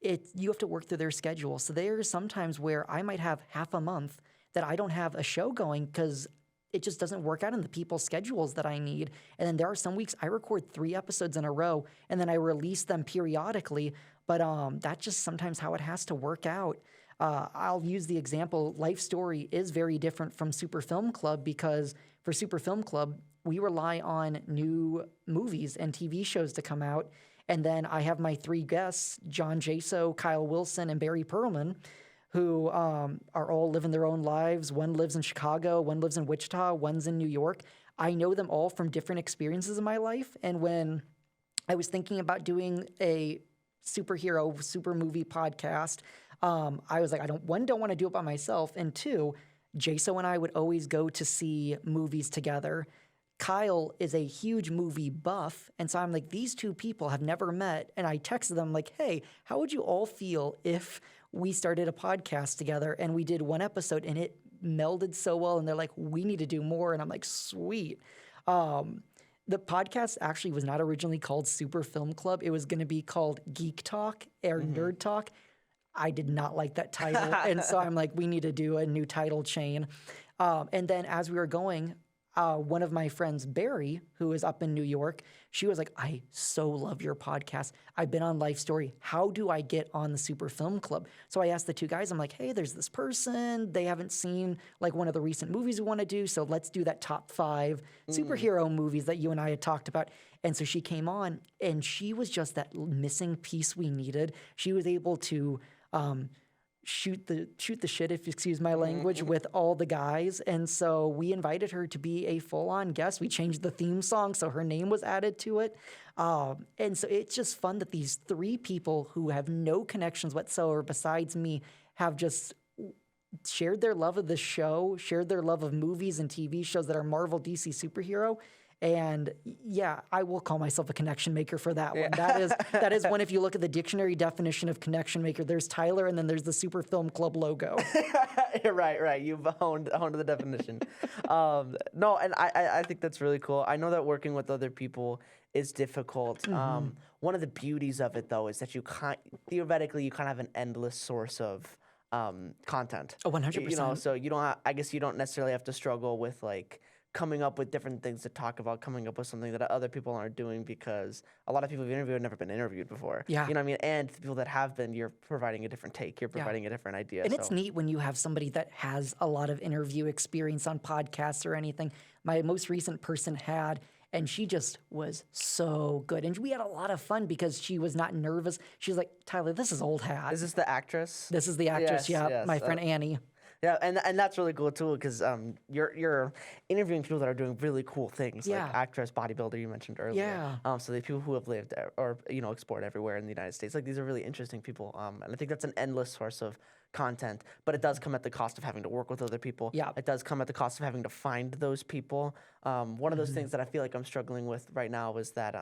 you have to work through their schedule. So there are some times where I might have half a month that I don't have a show going because it just doesn't work out in the people's schedules that I need. And then there are some weeks I record 3 episodes in a row and then I release them periodically. But that's just sometimes how it has to work out. I'll use the example, Life Story is very different from Super Film Club, because for Super Film Club, we rely on new movies and TV shows to come out. And then I have my 3 guests, John Jaso, Kyle Wilson, and Barry Perlman, who are all living their own lives. One lives in Chicago, one lives in Wichita, one's in New York. I know them all from different experiences in my life. And when I was thinking about doing a superhero, super movie podcast, I was like, don't want to do it by myself. And 2, Jaso and I would always go to see movies together. Kyle is a huge movie buff. And so I'm like, these 2 people have never met. And I texted them like, hey, how would you all feel if we started a podcast together and we did 1 episode and it melded so well? And they're like, we need to do more. And I'm like, sweet. The podcast actually was not originally called Super Film Club. It was going to be called Geek Talk or Nerd Talk. I did not like that title. And so I'm like, we need to do a new title chain. And then as we were going, one of my friends, Barry, who is up in New York, she was like, I so love your podcast. I've been on Life Story. How do I get on the Super Film Club? So I asked the two guys, I'm like, hey, there's this person. They haven't seen like one of the recent movies we want to do. So let's do that top 5 superhero movies that you and I had talked about. And so she came on and she was just that missing piece we needed. She was able to shoot the shit, if you excuse my language, with all the guys. And so we invited her to be a full-on guest. We changed the theme song so her name was added to it. And so it's just fun that these 3 people who have no connections whatsoever besides me have just shared their love of the show, shared their love of movies and TV shows that are Marvel, DC superhero. And yeah, I will call myself a connection maker for that one. That is one. If you look at the dictionary definition of connection maker, there's Tyler, and then there's the Super Film Club logo. Right. You've honed the definition. No, and I think that's really cool. I know that working with other people is difficult. One of the beauties of it, though, is that theoretically you kind of have an endless source of content. Oh, 100%. You know, so you don't. I guess you don't necessarily have to struggle with like coming up with different things to talk about, coming up with something that other people aren't doing, because a lot of people you've interviewed have never been interviewed before. Yeah. You know what I mean? And the people that have been, you're providing a different take. You're providing a different idea. And it's neat when you have somebody that has a lot of interview experience on podcasts or anything. My most recent person had, and she just was so good. And we had a lot of fun because she was not nervous. She was like, Tyler, this is old hat. Is this the actress? This is the actress, Yes, my friend Annie. Yeah, and that's really cool too, because you're interviewing people that are doing really cool things, like actress, bodybuilder you mentioned earlier. Yeah. So the people who have lived or explored everywhere in the United States, like these are really interesting people. And I think that's an endless source of content, but it does come at the cost of having to work with other people. Yeah. It does come at the cost of having to find those people. One of those things that I feel like I'm struggling with right now is that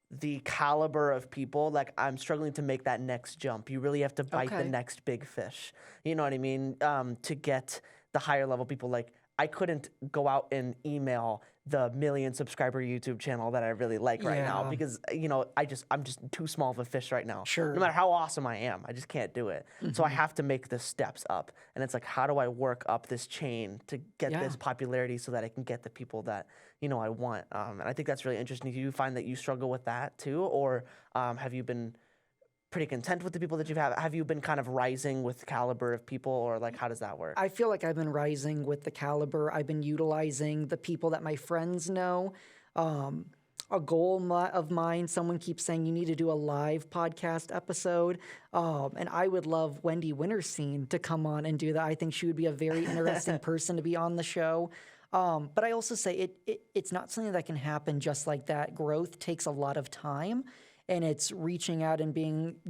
the caliber of people, like I'm struggling to make that next jump. You really have to bite the next big fish. You know what I mean? To get the higher level people, like I couldn't go out and email the 1 million subscriber YouTube channel that I really like right now, because I'm just too small of a fish right now. Sure. No matter how awesome I am, I just can't do it. So I have to make the steps up, and it's like, how do I work up this chain to get this popularity so that I can get the people that I want? And I think that's really interesting. Do you find that you struggle with that too, or have you been pretty content with the people that you've had? Have you been kind of rising with the caliber of people, or like how does that work? I feel like I've been rising with the caliber. I've been utilizing the people that my friends know. A goal of mine, someone keeps saying you need to do a live podcast episode. And I would love Wendy Winterstein to come on and do that. I think she would be a very interesting person to be on the show. But I also say it's not something that can happen just like that. Growth takes a lot of time. And it's reaching out and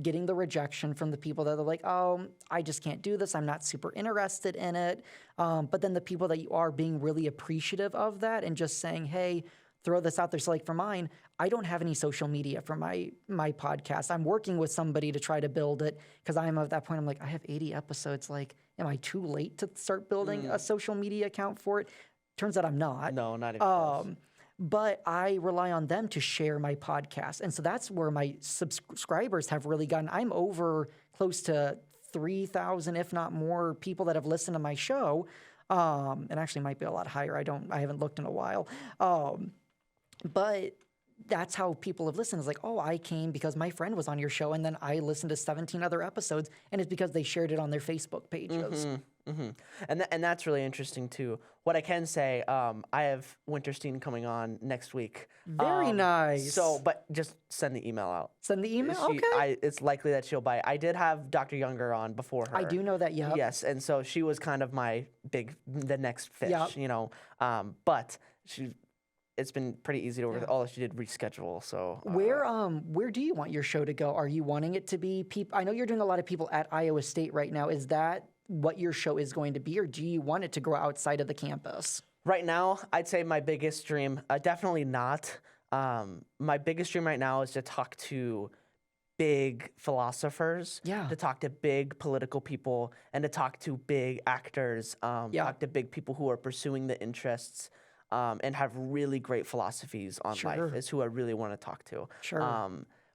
getting the rejection from the people that are like, oh, I just can't do this. I'm not super interested in it. But then the people that you are being really appreciative of that and just saying, hey, throw this out there. So like for mine, I don't have any social media for my podcast. I'm working with somebody to try to build it, because I'm at that point, I'm like, I have 80 episodes. Like, am I too late to start building a social media account for it? Turns out I'm not. No, not even close. But I rely on them to share my podcast. And so that's where my subscribers have really gotten. I'm over close to 3,000, if not more, people that have listened to my show. And actually might be a lot higher. I haven't looked in a while. But that's how people have listened. It's like, oh, I came because my friend was on your show, and then I listened to 17 other episodes, and it's because they shared it on their Facebook pages. And that's really interesting too. What I can say, I have Winterstein coming on next week. Very nice. So, but just send the email out. Send the email? Okay. It's likely that she'll bite. I did have Dr. Younger on before her. I do know that, yeah. Yes, and so she was kind of the next fish, but it's been pretty easy to work with. All she did reschedule. So where do you want your show to go? Are you wanting it to be people? I know you're doing a lot of people at Iowa State right now. Is that what your show is going to be, or do you want it to grow outside of the campus? Right now, I'd say my biggest dream, definitely not. My biggest dream right now is to talk to big philosophers, to talk to big political people, and to talk to big actors, talk to big people who are pursuing the interests and have really great philosophies on life is who I really want to talk to. Sure.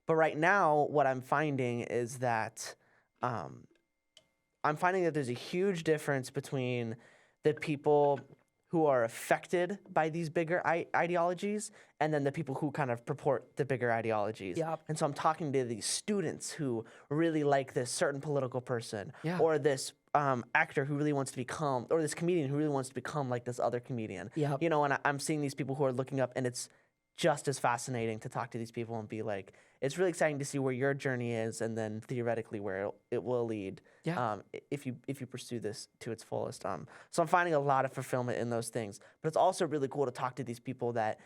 But right now, what I'm finding is that I'm finding that there's a huge difference between the people who are affected by these bigger ideologies and then the people who kind of purport the bigger ideologies. Yep. And so I'm talking to these students who really like this certain political person Yeah. or this actor who really wants to become, or this comedian who really wants to become like this other comedian. Yep. You know, and I'm seeing these people who are looking up, and it's just as fascinating to talk to these people and be like, it's really exciting to see where your journey is, and then theoretically where it will lead. Yeah. If you pursue this to its fullest. So I'm finding a lot of fulfillment in those things, but it's also really cool to talk to these people that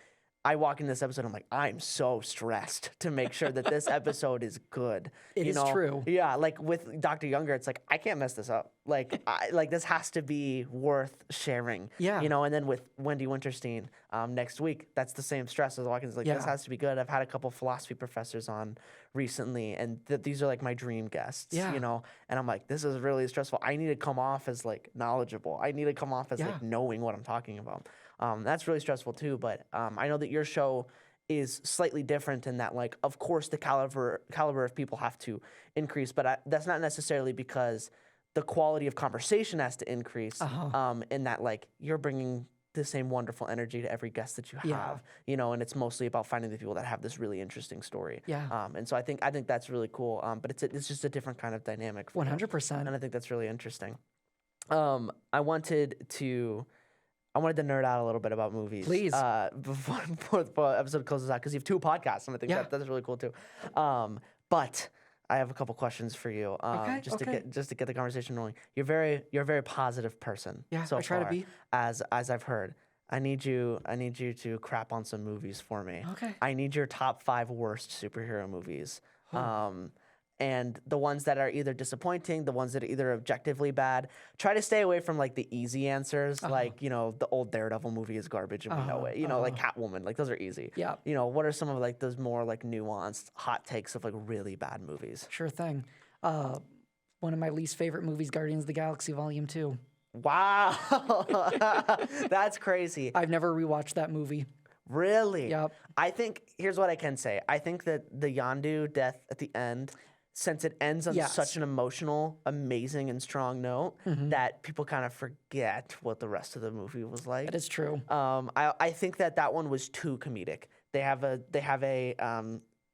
I walk in this episode, I'm like, I'm so stressed to make sure that this episode is good. It is true. Yeah, like with Dr. Younger, it's like, I can't mess this up. Like, this has to be worth sharing. Yeah. You know, and then with Wendy Winterstein next week, that's the same stress as walking. It's like, this has to be good. I've had a couple philosophy professors on recently, and these are like my dream guests, you know? And I'm like, this is really stressful. I need to come off as like knowledgeable. I need to come off as like knowing what I'm talking about. That's really stressful too, but I know that your show is slightly different in that, like, of course the caliber of people have to increase, but that's not necessarily because the quality of conversation has to increase. In that, like, you're bringing the same wonderful energy to every guest that you have, you know, and it's mostly about finding the people that have this really interesting story. And so I think that's really cool. But it's just a different kind of dynamic. 100%. And I think that's really interesting. I wanted to nerd out a little bit about movies. Please. Before the episode closes out, because you have 2 podcasts, and I think that's really cool too. But I have a couple questions for you. To get the conversation rolling. You're a very positive person. Yeah, so I try to be. As I've heard. I need you to crap on some movies for me. Okay. I need your top 5 worst superhero movies. And the ones that are either disappointing, the ones that are either objectively bad. Try to stay away from like the easy answers, like, you know, the old Daredevil movie is garbage and we know it. You know, like Catwoman, like those are easy. Yeah. You know, what are some of like those more like nuanced hot takes of like really bad movies? Sure thing. One of my least favorite movies, Guardians of the Galaxy Volume 2. Wow. That's crazy. I've never rewatched that movie. Really? Yep. I think, here's what I can say. I think that the Yondu death at the end, since it ends on such an emotional, amazing, and strong note, that people kind of forget what the rest of the movie was like. That is true. I think that one was too comedic. They have a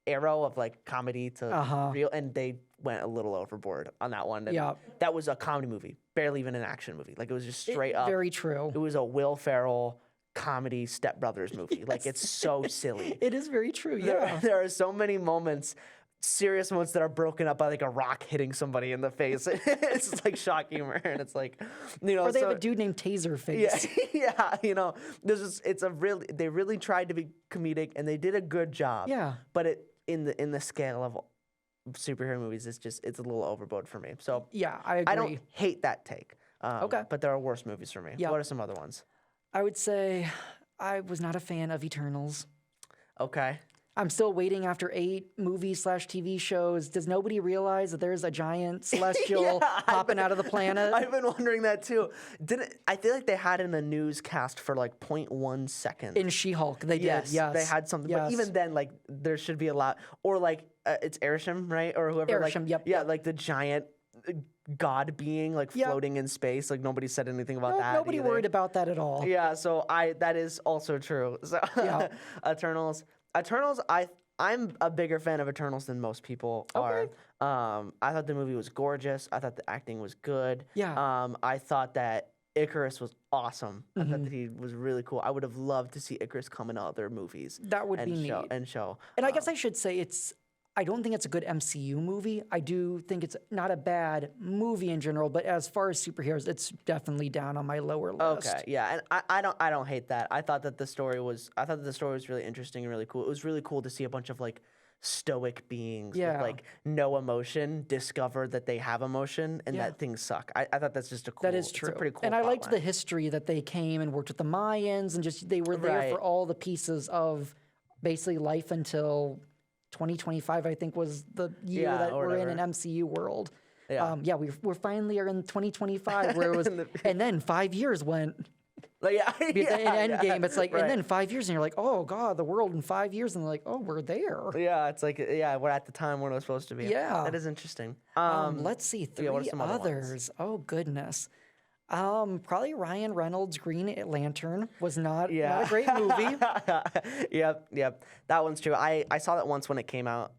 arrow of like comedy to real, and they went a little overboard on that one. Yeah. That was a comedy movie, barely even an action movie. Like, it was just straight up. Very true. It was a Will Ferrell comedy Step Brothers movie. Like, it's so silly. It is very true. Yeah. There are so many moments, serious moments, that are broken up by like a rock hitting somebody in the face. It's just like shock humor, and it's like, you know. Or they have a dude named Taserface. Yeah, you know, they really tried to be comedic, and they did a good job. Yeah. But in the scale of superhero movies, it's a little overboard for me. So Yeah, I agree. I don't hate that take. Okay. But there are worse movies for me. Yeah. What are some other ones? I would say I was not a fan of Eternals. Okay. I'm still waiting after 8 movies/TV shows. Does nobody realize that there's a giant celestial popping out of the planet? I've been wondering that too. I feel like they had in a newscast for like 0.1 seconds. In She-Hulk, they did. Yes, they had something. Yes. But even then, like, there should be a lot. Or like, it's Arishem, right? Or whoever. Arishem, like, yep. Yeah, like the giant god being like floating in space. Like, nobody said anything about that. Nobody either. worried about that at all. Yeah, so that is also true. So Eternals, I'm a bigger fan of Eternals than most people are. I thought the movie was gorgeous. I thought the acting was good. Yeah. I thought that Icarus was awesome. I thought that he was really cool. I would have loved to see Icarus come in other movies. That would be neat. And show. And I guess I should say I don't think it's a good MCU movie. I do think it's not a bad movie in general, but as far as superheroes, it's definitely down on my lower list. Okay, yeah, and I don't hate that. I thought that the story was really interesting and really cool. It was really cool to see a bunch of like stoic beings with like no emotion discover that they have emotion and that things suck. I thought that's just that is true. It's a pretty cool. And I liked the history that they came and worked with the Mayans and just they were there for all the pieces of basically life until 2025, I think, was the year that we're in an MCU world. Yeah, we're finally are in 2025 where it was, and then 5 years went. Like, yeah, Because in yeah, Endgame, it's like, right. and then 5 years, and you're like, oh god, the world in 5 years, and they're like, oh, we're there. Yeah, it's like, yeah, we're at the time when it was supposed to be. Yeah. That is interesting. Let's see, yeah, what are three some other ones? others. Oh goodness. Probably Ryan Reynolds' Green Lantern was not a great movie. Yep. That one's true. I saw that once when it came out.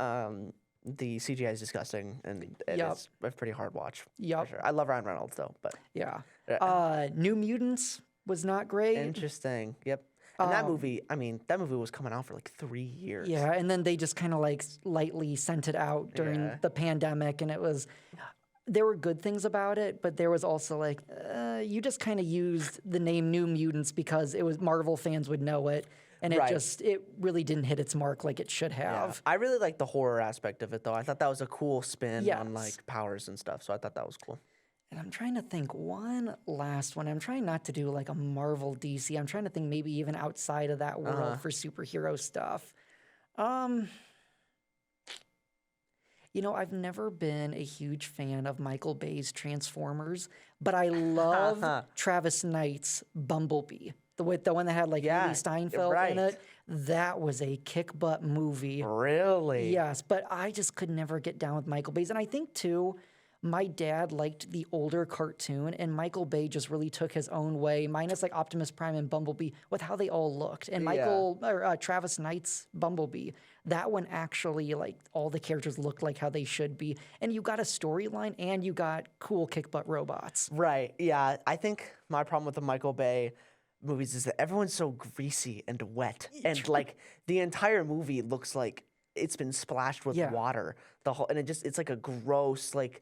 The CGI is disgusting, and it's a pretty hard watch. Yep. For sure. I love Ryan Reynolds though, but Yeah. New Mutants was not great. interesting. Yep. And that movie, I mean, that movie was coming out for like 3 years. Yeah, and then they just kind of like lightly sent it out during the pandemic, and it was. There were good things about it, but there was also like you just kind of used the name New Mutants because it was Marvel fans would know it, and it really didn't hit its mark like it should have. I really like the horror aspect of it though. I thought that was a cool spin on Yes. like powers and stuff. So I thought that was cool. And I'm trying to think one last one. I'm trying not to do like a Marvel DC. I'm trying to think maybe even outside of that world for superhero stuff. I've never been a huge fan of Michael Bay's Transformers, but I love Travis Knight's Bumblebee. The one that had like Haley Steinfeld in it. That was a kick butt movie. Really? Yes, but I just could never get down with Michael Bay's. And I think too, my dad liked the older cartoon, and Michael Bay just really took his own way, minus like Optimus Prime and Bumblebee, with how they all looked. And Travis Knight's Bumblebee, that one actually, like, all the characters looked like how they should be. And you got a storyline, and you got cool kick butt robots. Right. Yeah. I think my problem with the Michael Bay movies is that everyone's so greasy and wet, and like the entire movie looks like it's been splashed with water. And it's like a gross like.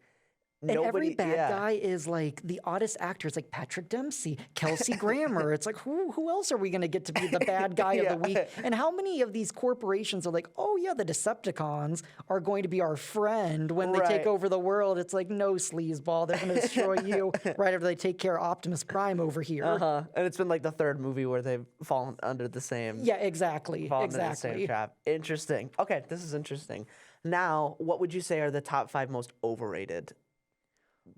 And every bad guy is like the oddest actor. It's like Patrick Dempsey, Kelsey Grammer. It's like, who else are we going to get to be the bad guy of the week? And how many of these corporations are like, oh, yeah, the Decepticons are going to be our friend when they take over the world? It's like, no, sleazeball. They're going to destroy you right after they take care of Optimus Prime over here. And it's been like the third movie where they've fallen under the same. Yeah, exactly. Under the same trap. Interesting. Okay, this is interesting. Now, what would you say are the top 5 most overrated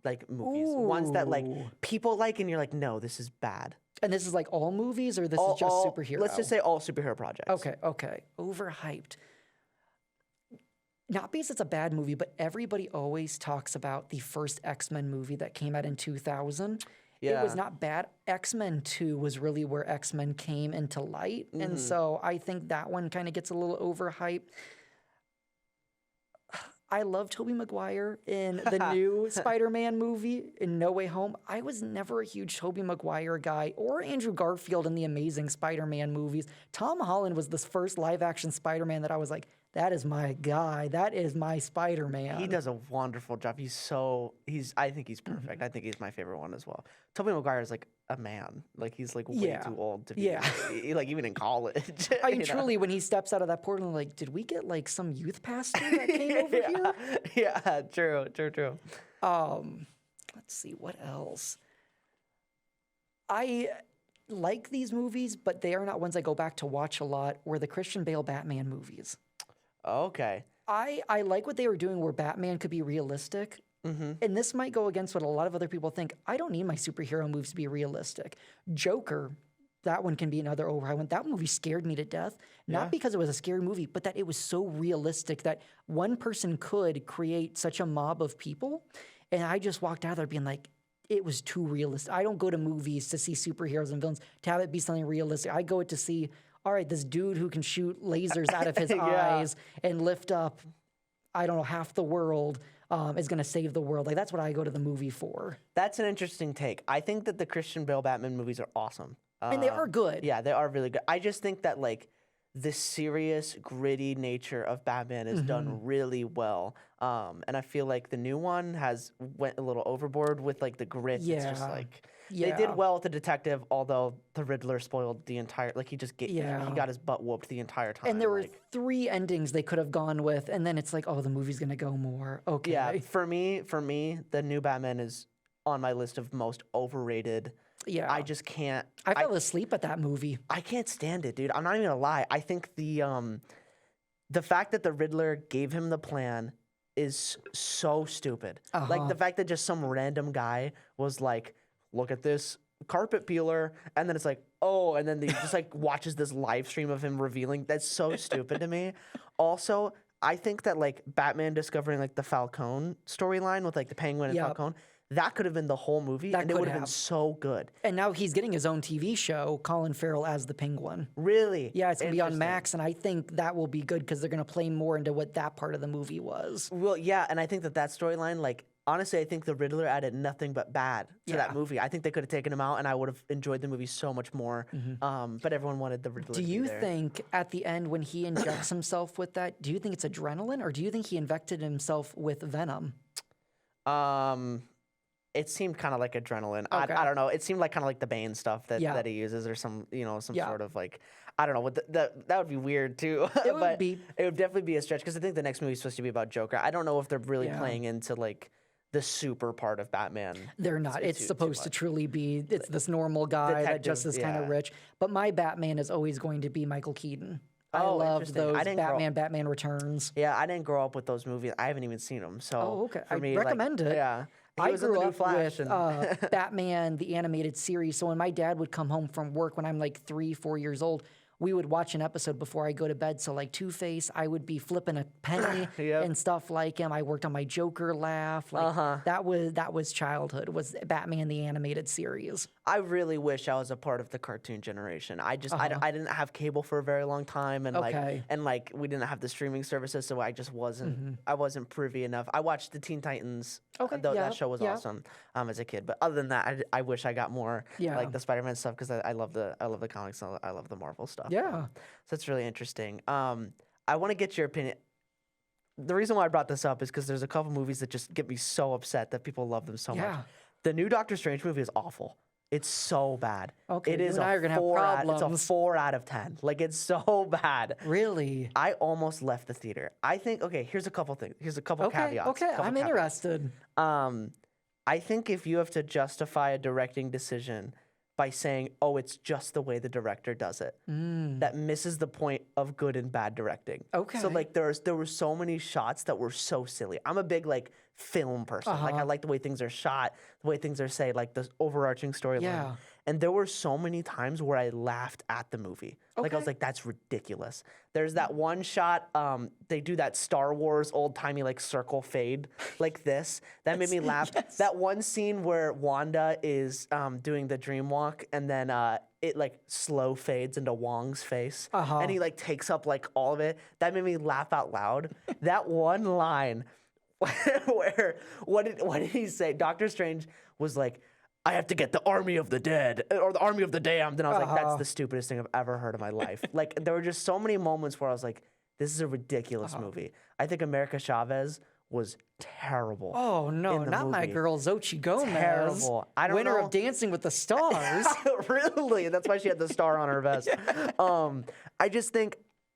like movies? Ones that like people like and you're like, no, this is bad. And this is like all movies, or this is just superhero? Let's just say all superhero projects. Okay. Overhyped. Not because it's a bad movie, but everybody always talks about the first X-Men movie that came out in 2000. It was not bad. X-Men 2 was really where X-Men came into light. And so I think that one kind of gets a little overhyped. I love Tobey Maguire in the new Spider-Man movie in No Way Home. I was never a huge Tobey Maguire guy, or Andrew Garfield in the Amazing Spider-Man movies. Tom Holland was the first live-action Spider-Man that I was like, that is my guy. That is my Spider-Man. He does a wonderful job. I think he's perfect. I think he's my favorite one as well. Tobey Maguire is like a man. Like he's like way too old to be like even in college. I mean, truly, when he steps out of that portal, like, did we get like some youth pastor that came over here? Yeah, true. Let's see, what else? I like these movies, but they are not ones I go back to watch a lot, were the Christian Bale Batman movies. Okay. I like what they were doing where Batman could be realistic. And this might go against what a lot of other people think. I don't need my superhero movies to be realistic. Joker, that one can be another overhyped one. That movie scared me to death. Not because it was a scary movie, but that it was so realistic that one person could create such a mob of people. And I just walked out there being like, it was too realistic. I don't go to movies to see superheroes and villains to have it be something realistic. I go to see, all right, this dude who can shoot lasers out of his eyes and lift up, I don't know, half the world is going to save the world. Like, that's what I go to the movie for. That's an interesting take. I think that the Christian Bale Batman movies are awesome. And they are good. Yeah, they are really good. I just think that, like, the serious, gritty nature of Batman is done really well. And I feel like the new one went a little overboard with, like, the grit. Yeah. It's just, like... They did well with the detective, although the Riddler spoiled the entire... Like, he just he got his butt whooped the entire time. And there were 3 endings they could have gone with, and then it's like, oh, the movie's going to go more. Okay. Yeah, for me, the new Batman is on my list of most overrated... Yeah. I just can't... I fell asleep at that movie. I can't stand it, dude. I'm not even gonna lie. I think the fact that the Riddler gave him the plan is so stupid. Like, the fact that just some random guy was like, look at this carpet peeler, and then it's like, oh, and then he just like watches this live stream of him revealing. That's so stupid to me. Also, I think that like Batman discovering like the Falcone storyline with like the Penguin and Falcone, that could have been the whole movie, and it would have been so good. And now he's getting his own TV show, Colin Farrell as the Penguin. Really? Yeah, it's going to be on Max, and I think that will be good because they're going to play more into what that part of the movie was. Well, yeah, and I think that storyline, like, honestly, I think the Riddler added nothing but bad to that movie. I think they could have taken him out, and I would have enjoyed the movie so much more. But everyone wanted the Riddler. Do you think at the end when he injects himself with that, do you think it's adrenaline, or do you think he injected himself with venom? It seemed kind of like adrenaline. I don't know. It seemed like kind of like the Bane stuff that he uses, or some sort of like, I don't know. That would be weird too. It would be. It would definitely be a stretch because I think the next movie is supposed to be about Joker. I don't know if they're really playing into like the super part of Batman. They're not. It's supposed to truly be. It's this normal guy that just is kind of rich. But my Batman is always going to be Michael Keaton. I love those Batman Returns. Yeah, I didn't grow up with those movies. I haven't even seen them. So I recommend it. Yeah. I grew up with Batman, the animated series. So when my dad would come home from work when I'm like 3-4 years old, we would watch an episode before I go to bed. So like Two-Face, I would be flipping a penny and stuff like him. I worked on my Joker laugh. Like that was childhood, was Batman the animated series. I really wish I was a part of the cartoon generation. I didn't have cable for a very long time, and like we didn't have the streaming services, so I just wasn't privy enough. I watched the Teen Titans. That show was awesome as a kid. But other than that, I wish I got more like the Spider-Man stuff because I love the comics and I love the Marvel stuff. Yeah. So it's really interesting. I want to get your opinion. The reason why I brought this up is because there's a couple movies that just get me so upset that people love them so much. The new Doctor Strange movie is awful. It's so bad. Okay, it is it's a 4 out of 10. Like, it's so bad. Really? I almost left the theater. I think, here's a couple things. Here's a couple caveats. Okay, I'm interested. I think if you have to justify a directing decision by saying, oh, it's just the way the director does it, that misses the point of good and bad directing. Okay. So, like, there were so many shots that were so silly. I'm a big, like, film person. Like, I like the way things are shot, the way things are said, like the overarching storyline. Yeah. And there were so many times where I laughed at the movie. Like, I was like, that's ridiculous. There's that one shot, they do that Star Wars old-timey, like, circle fade like this. That made me laugh. Yes. That one scene where Wanda is doing the dream walk, and then it, like, slow fades into Wong's face. And he, like, takes up, like, all of it. That made me laugh out loud. That one line where, what did he say? Doctor Strange was like, I have to get the army of the dead or the army of the damned. And I was like, that's the stupidest thing I've ever heard in my life. Like, there were just so many moments where I was like, this is a ridiculous movie. I think America Chavez was terrible. Oh, no, not my girl Xochitl Gomez. Terrible. I don't Winner know. of Dancing with the Stars. Really? That's why she had the star on her vest. I just think,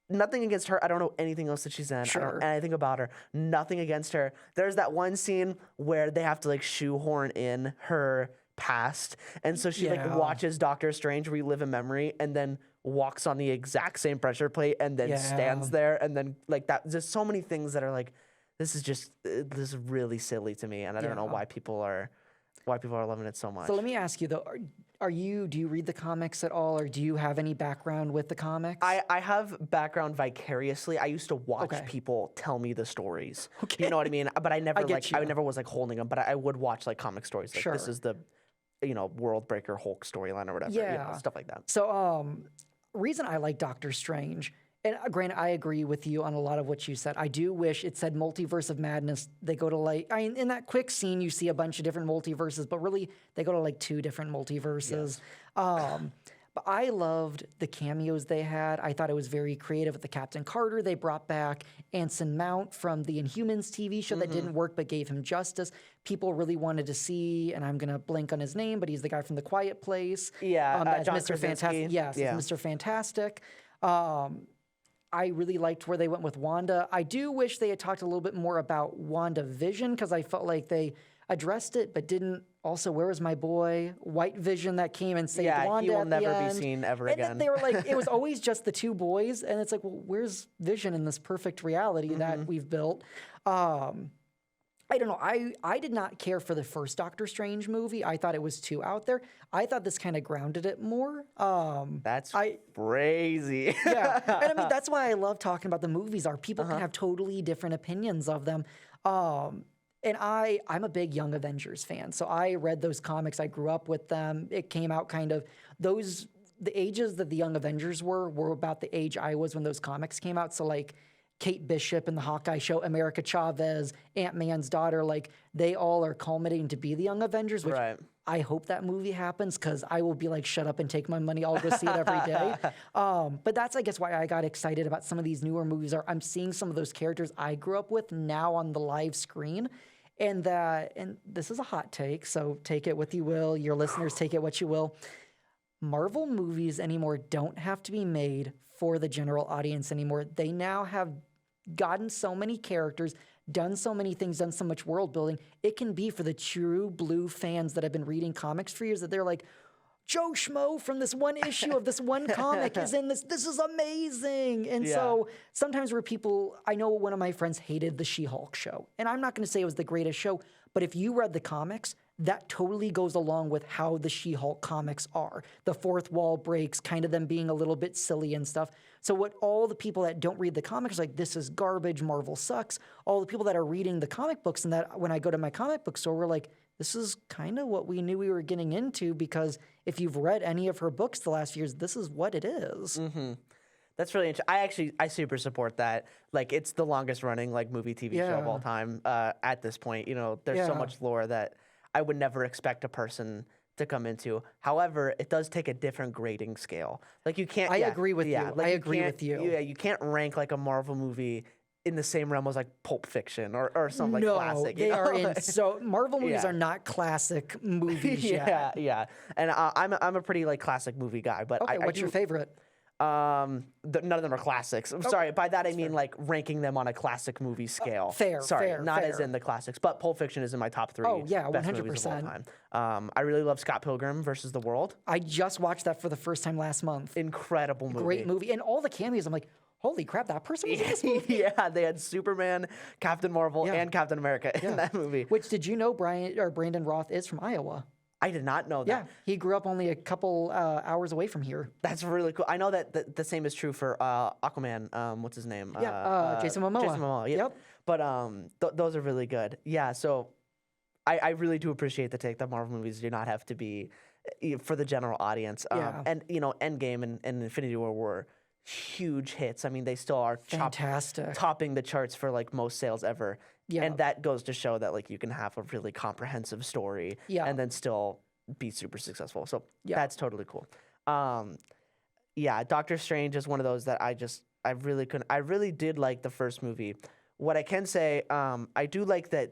nothing against her. I don't know anything else that she's in. Sure. I don't know anything about her. Nothing against her. There's that one scene where they have to like shoehorn in her past. And so she like watches Doctor Strange relive a memory and then walks on the exact same pressure plate and then stands there. And then like that, there's so many things that are like, this is really silly to me. And I don't know why people are loving it so much. So let me ask you though, do you read the comics at all, or do you have any background with the comics? I have background vicariously. I used to watch people tell me the stories. Okay. You know what I mean? But I never I never was like holding them, but I would watch like comic stories. Like this is the, World Breaker Hulk storyline or whatever. Yeah. Stuff like that. So reason I like Doctor Strange, and granted, I agree with you on a lot of what you said. I do wish it said Multiverse of Madness. They go to like, in that quick scene, you see a bunch of different multiverses, but really they go to like 2 different multiverses. Yes. But I loved the cameos they had. I thought it was very creative with the Captain Carter. They brought back Anson Mount from the Inhumans TV show that didn't work but gave him justice. People really wanted to see, and I'm going to blank on his name, but he's the guy from The Quiet Place. Yeah, as John Mr. Fantastic. Yes, Mr. Fantastic. I really liked where they went with Wanda. I do wish they had talked a little bit more about WandaVision because I felt like they addressed it but didn't. Also, where was my boy White Vision that came and saved Wanda? Yeah, he will never be seen ever again. again. They were like, it was always just the 2 boys, and it's like, well, where's Vision in this perfect reality that we've built? I don't know. I did not care for the first Doctor Strange movie. I thought it was too out there. I thought this kind of grounded it more. That's crazy. Yeah, and I mean that's why I love talking about the movies. Are people can have totally different opinions of them. And I'm a big Young Avengers fan, so I read those comics. I grew up with them. It came out kind of the ages that the Young Avengers were about the age I was when those comics came out. So like Kate Bishop in the Hawkeye show, America Chavez, Ant-Man's daughter, like they all are culminating to be the Young Avengers, which I hope that movie happens because I will be like, shut up and take my money. I'll go see it every day. But that's, I guess, why I got excited about some of these newer movies. I'm seeing some of those characters I grew up with now on the live screen. And this is a hot take, so take it what you will. Your listeners, take it what you will. Marvel movies anymore don't have to be made for the general audience anymore. They now have gotten so many characters, done so many things, done so much world building. It can be for the true blue fans that have been reading comics for years that they're like, Joe Schmo from this one issue of this one comic is in this. This is amazing. And so sometimes where people, I know one of my friends hated the She-Hulk show, and I'm not going to say it was the greatest show, but if you read the comics, that totally goes along with how the She-Hulk comics are. The fourth wall breaks, kind of them being a little bit silly and stuff. So what all the people that don't read the comics are like, this is garbage, Marvel sucks. All the people that are reading the comic books and that when I go to my comic book store, we're like, this is kind of what we knew we were getting into because if you've read any of her books the last few years, this is what it is. Mm-hmm. That's really interesting. I super support that. Like, it's the longest running like movie TV show of all time at this point. You know, there's so much lore that I would never expect a person to come into. However, it does take a different grading scale. Like you can't. I agree with you. Like I agree with you. Yeah, you can't rank like a Marvel movie in the same realm as like Pulp Fiction or some like classic. They are in so Marvel movies are not classic movies yet. Yeah. And I'm a pretty like classic movie guy. But what's your favorite? None of them are classics. I'm sorry. By that I mean like ranking them on a classic movie scale. Fair. Not as in the classics, but Pulp Fiction is in my top 3 best movies of all time. I really love Scott Pilgrim versus the World. I just watched that for the first time last month. Incredible movie. Great movie. And all the cameos, I'm like, holy crap, that person was in this movie? Yeah, they had Superman, Captain Marvel, and Captain America in that movie. Which, did you know Brandon Roth is from Iowa? I did not know that. Yeah, he grew up only a couple hours away from here. That's really cool. I know that the same is true for Aquaman. What's his name? Jason Momoa. Jason Momoa. Yep. But those are really good. Yeah. So I really do appreciate the take that Marvel movies do not have to be for the general audience. And you know, Endgame and Infinity War were huge hits. I mean, they still are fantastic, topping the charts for like most sales ever. Yeah. And that goes to show that like you can have a really comprehensive story and then still be super successful. So that's totally cool. Doctor Strange is one of those that I really did like the first movie. What I can say, I do like that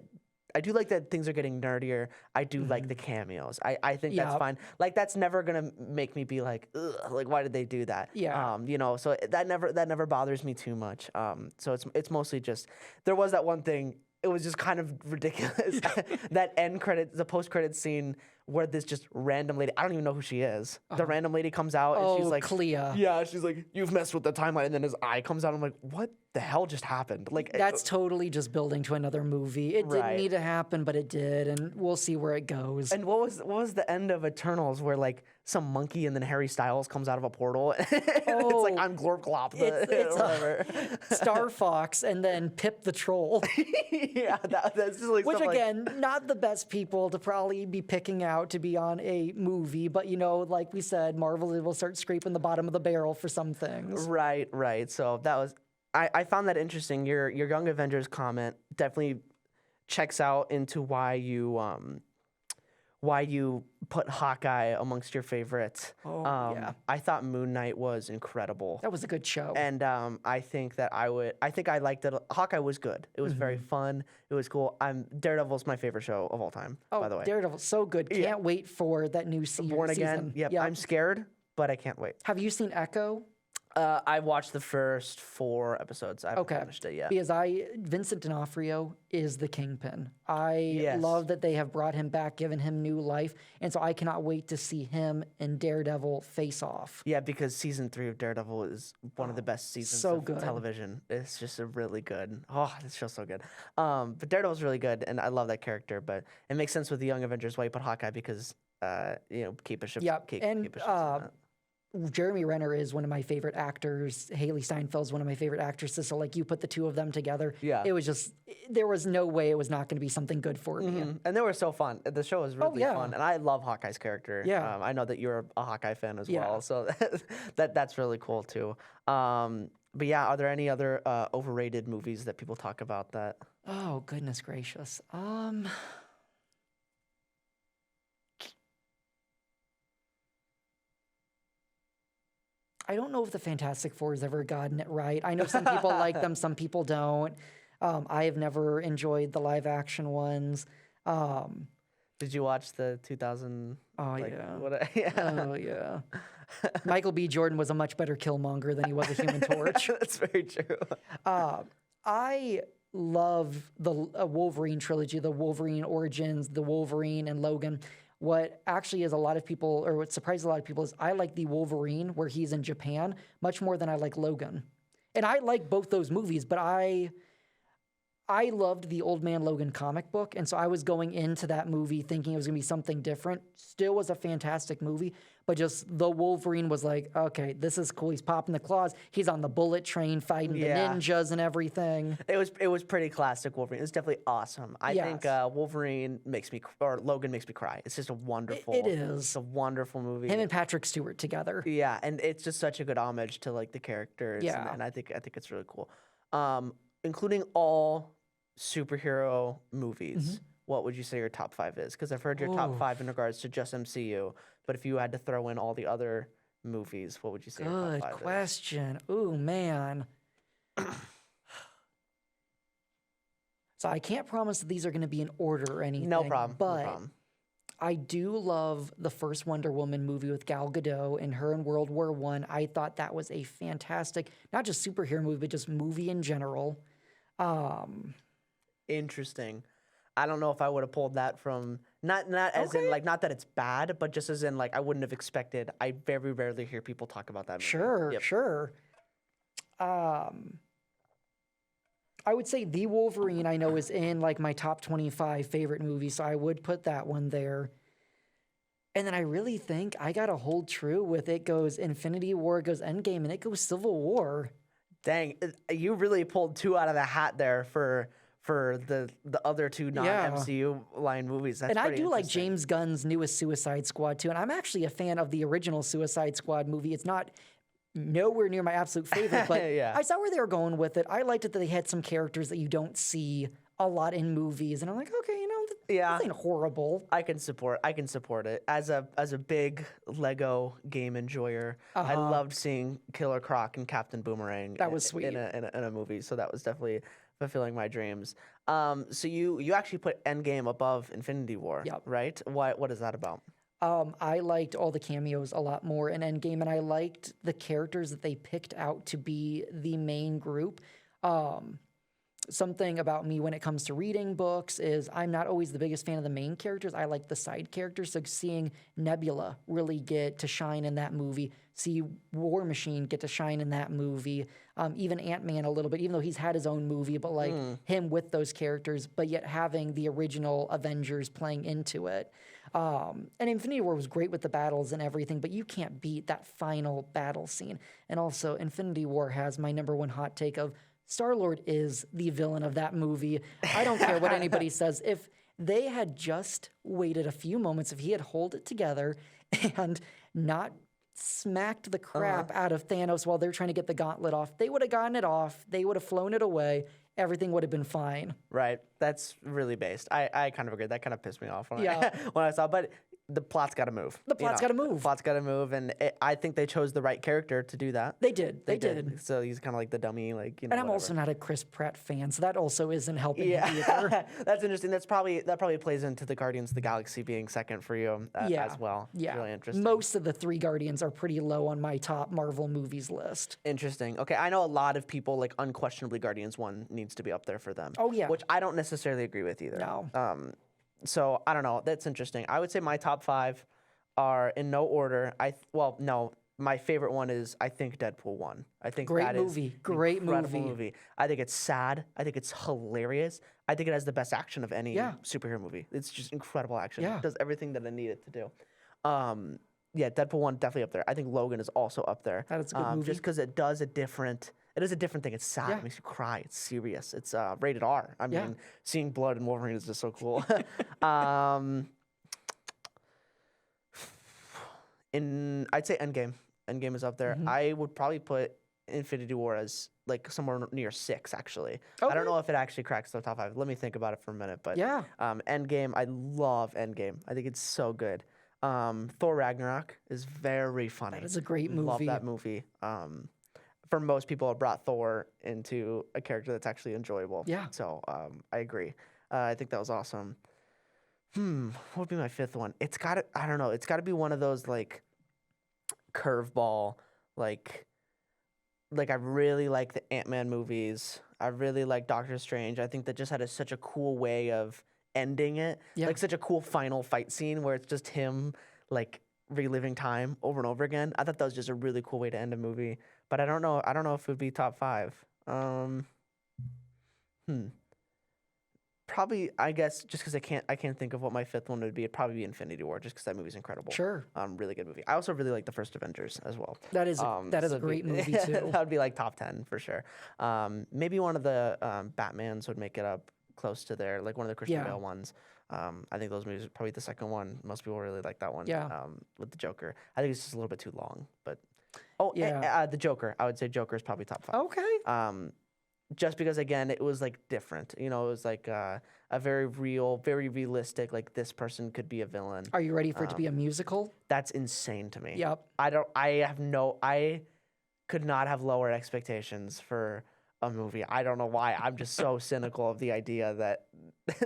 things are getting nerdier. I do like the cameos. I think that's fine. Like that's never gonna make me be like, ugh, like why did they do that? Yeah. You know, so that never bothers me too much. So it's mostly just there was that one thing. It was just kind of ridiculous. That end credit, the post credit scene where this just random lady, I don't even know who she is. The random lady comes out and she's like, Clea. Yeah, she's like, you've messed with the timeline. And then his eye comes out. I'm like, what the hell just happened? Like that's totally just building to another movie. It didn't need to happen, but it did, and we'll see where it goes. And what was the end of Eternals where like some monkey and then Harry Styles comes out of a portal? It's like I'm Glorp Glop. It's whatever. Star Fox and then Pip the Troll. Yeah, that's just like which again, not the best people to probably be picking out to be on a movie, but you know, like we said, Marvel will start scraping the bottom of the barrel for some things. Right. So that was. I found that interesting. Your Young Avengers comment definitely checks out into why you put Hawkeye amongst your favorites. I thought Moon Knight was incredible. That was a good show. And I think I liked it. Hawkeye was good. It was very fun. It was cool. Daredevil's my favorite show of all time, by the way. Daredevil's so good. Can't wait for that new season. Born Again. Yep. I'm scared, but I can't wait. Have you seen Echo? I watched the first 4 episodes. I haven't finished it yet. Because Vincent D'Onofrio is the Kingpin. I love that they have brought him back, given him new life, and so I cannot wait to see him and Daredevil face off. Yeah, because season 3 of Daredevil is one of the best seasons of television. It's just a really good. Oh, this show's so good. But Daredevil's really good, and I love that character. But it makes sense with the Young Avengers why you put Hawkeye because Kate Bishop. Yeah, and Jeremy Renner is one of my favorite actors. Haley Steinfeld's one of my favorite actresses. So, like, you put the two of them together. Yeah. It was just, there was no way it was not going to be something good for me. And they were so fun. The show was really fun. And I love Hawkeye's character. Yeah. I know that you're a Hawkeye fan as well. So that's really cool, too. But yeah, are there any other overrated movies that people talk about that? Oh, goodness gracious. I don't know if the Fantastic Four has ever gotten it right. I know some people like them, some people don't. I have never enjoyed the live action ones. Did you watch the 2000? Oh, yeah. Oh, yeah. Michael B. Jordan was a much better Killmonger than he was a Human Torch. That's very true. I love the Wolverine trilogy, the Wolverine Origins, the Wolverine and Logan. What actually is a lot of people, or what surprises a lot of people, is I like the Wolverine where he's in Japan much more than I like Logan. And I like both those movies, but I loved the Old Man Logan comic book, and so I was going into that movie thinking it was going to be something different. Still was a fantastic movie, but just the Wolverine was like, okay, this is cool. He's popping the claws. He's on the bullet train fighting the ninjas and everything. It was pretty classic Wolverine. It was definitely awesome. I think Wolverine Logan makes me cry. It's just a wonderful. It is. It's a wonderful movie. Him and Patrick Stewart together. Yeah, and it's just such a good homage to like the characters. Yeah. and I think it's really cool. Including all superhero movies, what would you say your top 5 is? Because I've heard your top 5 in regards to just MCU, but if you had to throw in all the other movies, what would you say your top 5 Good question. Ooh, man. So I can't promise that these are going to be in order or anything. No problem. But no problem. I do love the first Wonder Woman movie with Gal Gadot and her in World War I. I thought that was a fantastic, not just superhero movie, but just movie in general. Interesting. I don't know if I would have pulled that from not as in like not that it's bad, but just as in like I wouldn't have expected. I very rarely hear people talk about that movie. Sure. I would say The Wolverine I know is in like my top 25 favorite movies, so I would put that one there. And then I really think I gotta hold true with it goes Infinity War, it goes Endgame, and it goes Civil War. Dang, you really pulled 2 out of the hat there for the other 2 non-MCU line movies. That's and I do like interesting. James Gunn's newest Suicide Squad too, and I'm actually a fan of the original Suicide Squad movie. It's not nowhere near my absolute favorite, but I saw where they were going with it. I liked it that they had some characters that you don't see a lot in movies, and I'm like, okay, this ain't horrible. I can support it as a big Lego game enjoyer. I loved seeing Killer Croc and Captain Boomerang. That was sweet in a movie, so that was definitely fulfilling my dreams. So you actually put Endgame above Infinity War, right? What is that about? I liked all the cameos a lot more in Endgame, and I liked the characters that they picked out to be the main group. Something about me when it comes to reading books is I'm not always the biggest fan of the main characters. I like the side characters. So seeing Nebula really get to shine in that movie, see War Machine get to shine in that movie, even Ant-Man a little bit, even though he's had his own movie, but like him with those characters, but yet having the original Avengers playing into it. And Infinity War was great with the battles and everything, but you can't beat that final battle scene. And also Infinity War has my number 1 hot take of Star-Lord is the villain of that movie. I don't care what anybody says. If they had just waited a few moments, if he had held it together and not smacked the crap out of Thanos while they're trying to get the gauntlet off, they would have gotten it off. They would have flown it away. Everything would have been fine. Right. That's really based. I kind of agree. That kind of pissed me off when I saw. But the plot's got to move. The plot's got to move. Plot's got to move, and I think they chose the right character to do that. They did. They did. So he's kind of like the dummy, like, you know. And I'm also not a Chris Pratt fan, so that also isn't helping him either. That's interesting. That probably plays into the Guardians of the Galaxy being second for you as well. Yeah. It's really interesting. Most of the 3 Guardians are pretty low on my top Marvel movies list. Interesting. Okay, I know a lot of people, like, unquestionably Guardians 1 needs to be up there for them. Oh, yeah. Which I don't necessarily agree with either. No. So I don't know. That's interesting. I would say my top 5 are in no order. No. My favorite one is, I think, Deadpool 1. I think that is an incredible movie. I think it's sad. I think it's hilarious. I think it has the best action of any superhero movie. It's just incredible action. Yeah. It does everything that I need it to do. Deadpool 1 definitely up there. I think Logan is also up there. That is a good movie. Just because it is a different thing. It's sad. It makes you cry. It's serious. It's rated R. I mean, seeing blood in Wolverine is just so cool. I'd say Endgame. Endgame is up there. I would probably put Infinity War as like somewhere near 6, actually. Okay. I don't know if it actually cracks the top 5. Let me think about it for a minute. But Endgame, I love Endgame. I think it's so good. Thor Ragnarok is very funny. That is a great movie. Love that movie. For most people, it brought Thor into a character that's actually enjoyable. Yeah. So I agree. I think that was awesome. What would be my 5th one? I don't know. It's got to be one of those like curveball, like I really like the Ant-Man movies. I really like Doctor Strange. I think that just had such a cool way of ending it. Yeah. Like such a cool final fight scene where it's just him like reliving time over and over again. I thought that was just a really cool way to end a movie. But I don't know if it would be top 5. Probably, I guess, just because I can't think of what my 5th one would be. It'd probably be Infinity War, just because that movie's incredible. Sure. Really good movie. I also really like the first Avengers as well. That is a great movie too. That would be like top 10 for sure. Maybe one of the Batmans would make it up close to there, like one of the Christian Bale ones. I think those movies are probably the second one. Most people really like that one. Yeah. With the Joker, I think it's just a little bit too long, but the Joker. I would say Joker is probably top 5. Okay. Just because, again, it was like different. You know, it was like a very real, very realistic. Like this person could be a villain. Are you ready for it to be a musical? That's insane to me. Yep. I could not have lower expectations for a movie. I don't know why. I'm just so cynical of the idea that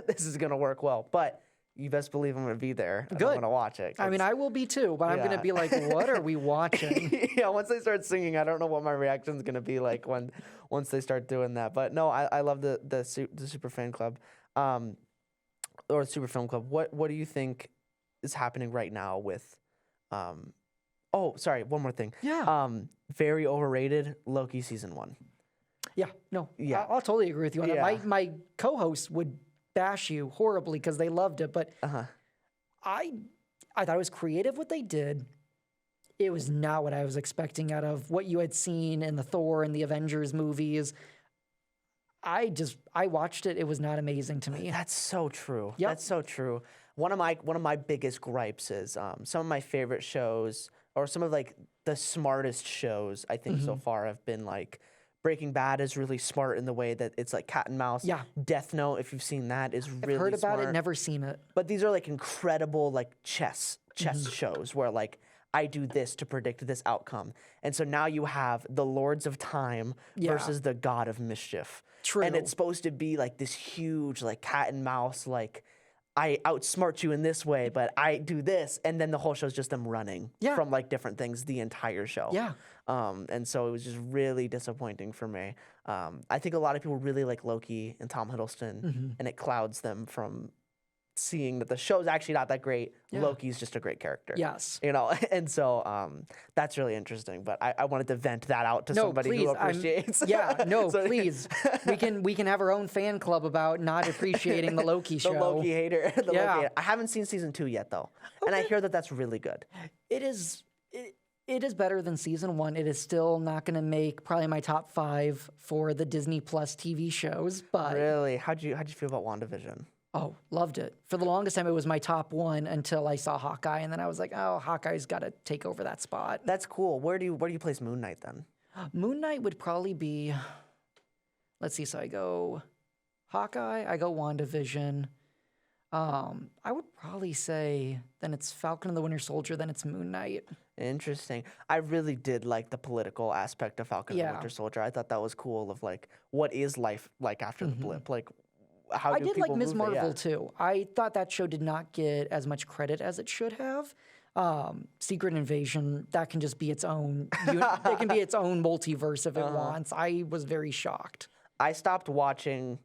this is gonna work well. But you best believe I'm gonna be there. And I'm gonna watch it. I mean, I will be too, but I'm gonna be like, "What are we watching?" Once they start singing, I don't know what my reaction's gonna be like once they start doing that. But no, I love the Super Fan Club, or Super Film Club. What do you think is happening right now with? Oh, sorry, one more thing. Yeah. Very overrated Loki season 1. Yeah. No. Yeah. I'll totally agree with you on that. My co-hosts would bash you horribly because they loved it, but I thought it was creative what they did. It was not what I was expecting out of what you had seen in the Thor and the Avengers movies. I watched it. It was not amazing to me. That's so true. Yep. That's so true. One of my biggest gripes is some of my favorite shows, or some of like the smartest shows I think so far, have been like Breaking Bad is really smart in the way that it's like cat and mouse. Yeah. Death Note, if you've seen that, is really smart. I've heard about it, never seen it. But these are like incredible like chess shows where like I do this to predict this outcome. And so now you have the Lords of Time versus the God of Mischief. True. And it's supposed to be like this huge like cat and mouse, like I outsmart you in this way, but I do this. And then the whole show is just them running from like different things the entire show. Yeah. And so it was just really disappointing for me. I think a lot of people really like Loki and Tom Hiddleston, and it clouds them from seeing that the show's actually not that great. Loki's just a great character. Yes. You know, and so that's really interesting. But I wanted to vent that out to somebody who appreciates. Please. We can have our own fan club about not appreciating the Loki show. The Loki hater. Loki hater. I haven't seen season 2 yet though. Okay. And I hear that that's really good. It is better than season 1. It is still not going to make probably my top 5 for the Disney Plus TV shows. But really, how'd you feel about WandaVision? Oh, loved it. For the longest time, it was my top 1 until I saw Hawkeye, and then I was like, oh, Hawkeye's got to take over that spot. That's cool. Where do you place Moon Knight then? Moon Knight would probably be, let's see, so I go Hawkeye, I go WandaVision. I would probably say then it's Falcon and the Winter Soldier, then it's Moon Knight. Interesting. I really did like the political aspect of Falcon and the Yeah. Winter Soldier. I thought that was cool of like, what is life like after the blip? Like, how I do did like people Ms. move it? Marvel Yeah. too. I thought that show did not get as much credit as it should have. Secret Invasion, that can just be its own. It can be its own multiverse if it wants. I was very shocked. I stopped watching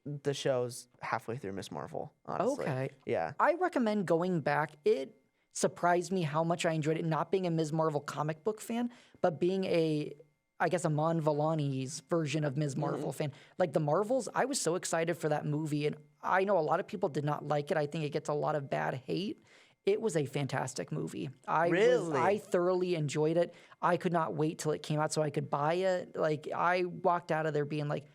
the shows halfway through Miss Marvel, honestly. Okay. Yeah. I recommend going back. It surprised me how much I enjoyed it, not being a Ms. Marvel comic book fan, but being I guess, Aman Vellani's version of Ms. Marvel fan. Like the Marvels, I was so excited for that movie, and I know a lot of people did not like it. I think it gets a lot of bad hate. It was a fantastic movie. Really? I thoroughly enjoyed it. I could not wait till it came out so I could buy it. Like I walked out of there being like,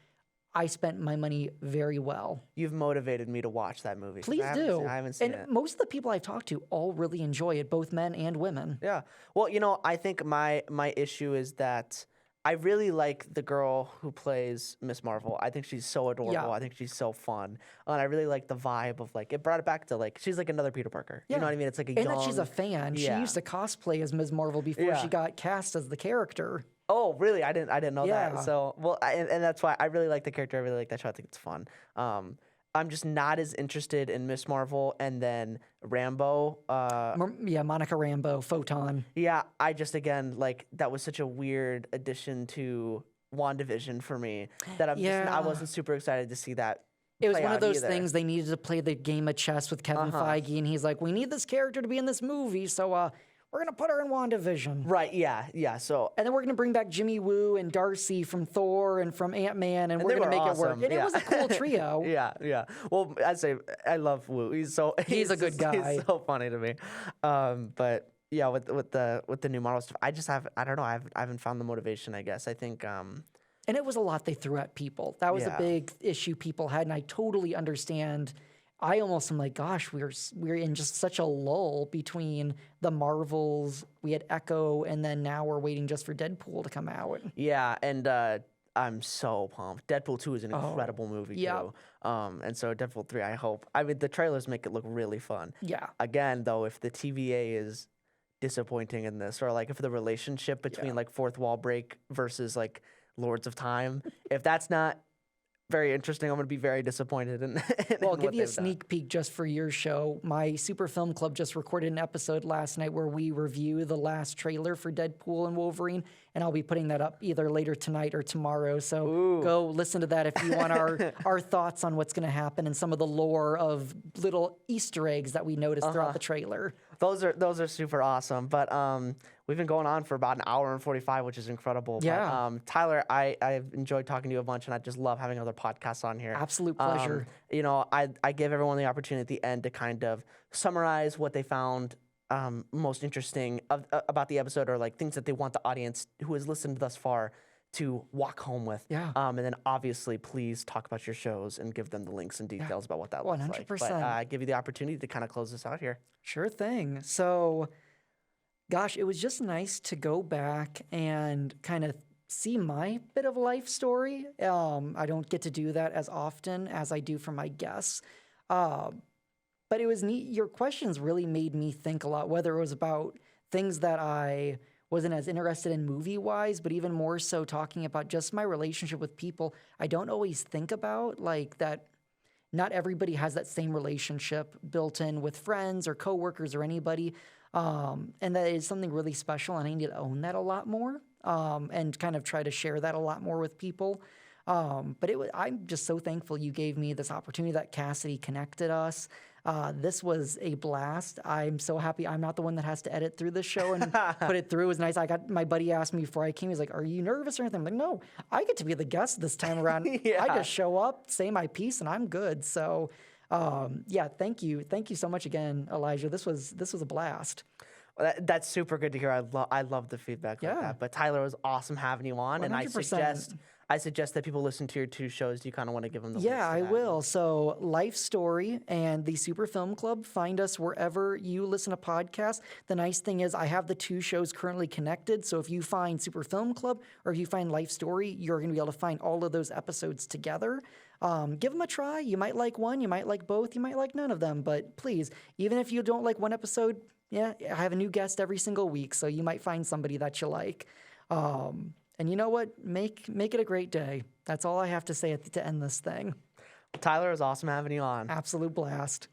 I spent my money very well. You've motivated me to watch that movie. 'Cause Please do. I haven't seen And it. most of the people I've talked to all really enjoy it, both men and women. Yeah. Well, I think my issue is that I really like the girl who plays Miss Marvel. I think she's so adorable. Yeah. I think she's so fun. And I really like the vibe of like, it brought it back to like, she's like another Peter Parker. You know what I mean? It's like a And young. that she's a fan. Yeah. She used to cosplay as Ms. Marvel before Yeah. she got cast as the character. Oh, really? I didn't know Yeah. that. So, well, and that's why I really like the character. I really like that show. I think it's fun. I'm just not as interested in Miss Marvel and then Rambo. Monica Rambeau, Photon. Yeah, I just again like that was such a weird addition to WandaVision for me that I Yeah. wasn't super excited to see that. It was play one of out those either. things they needed to play the game of chess with Kevin Feige, and he's like, "We need this character to be in this movie, so we're gonna put her in WandaVision." Right? Yeah. So And then we're gonna bring back Jimmy Woo and Darcy from Thor and from Ant-Man, and we're they gonna were make it work. awesome, And it yeah. was a cool trio. yeah. Well, I say I love Wu. He's He's a good guy. He's so funny to me. But yeah, with the new Marvel stuff, I don't know. I haven't found the motivation. I guess I think. And it was a lot they threw at people. That was a Yeah. big issue people had, and I totally understand. I almost am like, gosh, we're in just such a lull between the Marvels. We had Echo, and then now we're waiting just for Deadpool to come out. Yeah, and I'm so pumped. Deadpool 2 is an incredible movie yeah. too. And so Deadpool 3, I hope. I mean, the trailers make it look really fun. Yeah. Again, though, if the TVA is disappointing in this, or like if the relationship between like fourth wall break versus like Lords of Time, if that's not very interesting, I'm going to be very disappointed in Well, I'll in give what you a they've done. sneak peek just for your show. My Super Film Club just recorded an episode last night where we review the last trailer for Deadpool and Wolverine, and I'll be putting that up either later tonight or tomorrow. So go listen to that if you want our thoughts on what's going to happen and some of the lore of little Easter eggs that we noticed throughout the trailer. Those are super awesome. But we've been going on for about an hour and 45, which is incredible. Yeah. But, Tyler, I've enjoyed talking to you a bunch, and I just love having other podcasts on here. Absolute pleasure. I give everyone the opportunity at the end to kind of summarize what they found most interesting about the episode, or like things that they want the audience who has listened thus far to walk home with. Yeah. And then obviously, please talk about your shows and give them the links and details about what that looks like. But 100%. I give you the opportunity to kind of close this out here. Sure thing. So, gosh, it was just nice to go back and kind of see my bit of life story. I don't get to do that as often as I do for my guests. But it was neat. Your questions really made me think a lot, whether it was about things that I wasn't as interested in movie-wise, but even more so talking about just my relationship with people. I don't always think about like that. Not everybody has that same relationship built in with friends or coworkers or anybody. And that is something really special, and I need to own that a lot more and kind of try to share that a lot more with people. But I'm just so thankful you gave me this opportunity, that Cassidy connected us. This was a blast. I'm so happy I'm not the one that has to edit through this show and put it through. It was nice. My buddy asked me before I came, he's like, "Are you nervous or anything?" I'm like, "No, I get to be the guest this time around. Yeah. I just show up, say my piece, and I'm good." So, yeah, thank you. Thank you so much again, Elijah. This was a blast. Well, that's super good to hear. I love the feedback like Yeah. that. But Tyler, it was awesome having you on, and 100%. I suggest that people listen to your two shows. Do you kind of want to give them the Yeah, I links to that? will. So, Life Story and the Super Film Club, find us wherever you listen to podcasts. The nice thing is I have the two shows currently connected. So, if you find Super Film Club or if you find Life Story, you're going to be able to find all of those episodes together. Give them a try. You might like one, you might like both, you might like none of them. But please, even if you don't like one episode, yeah, I have a new guest every single week, so you might find somebody that you like. And you know what? Make it a great day. That's all I have to say to end this thing. Tyler, it was awesome having you on. Absolute blast.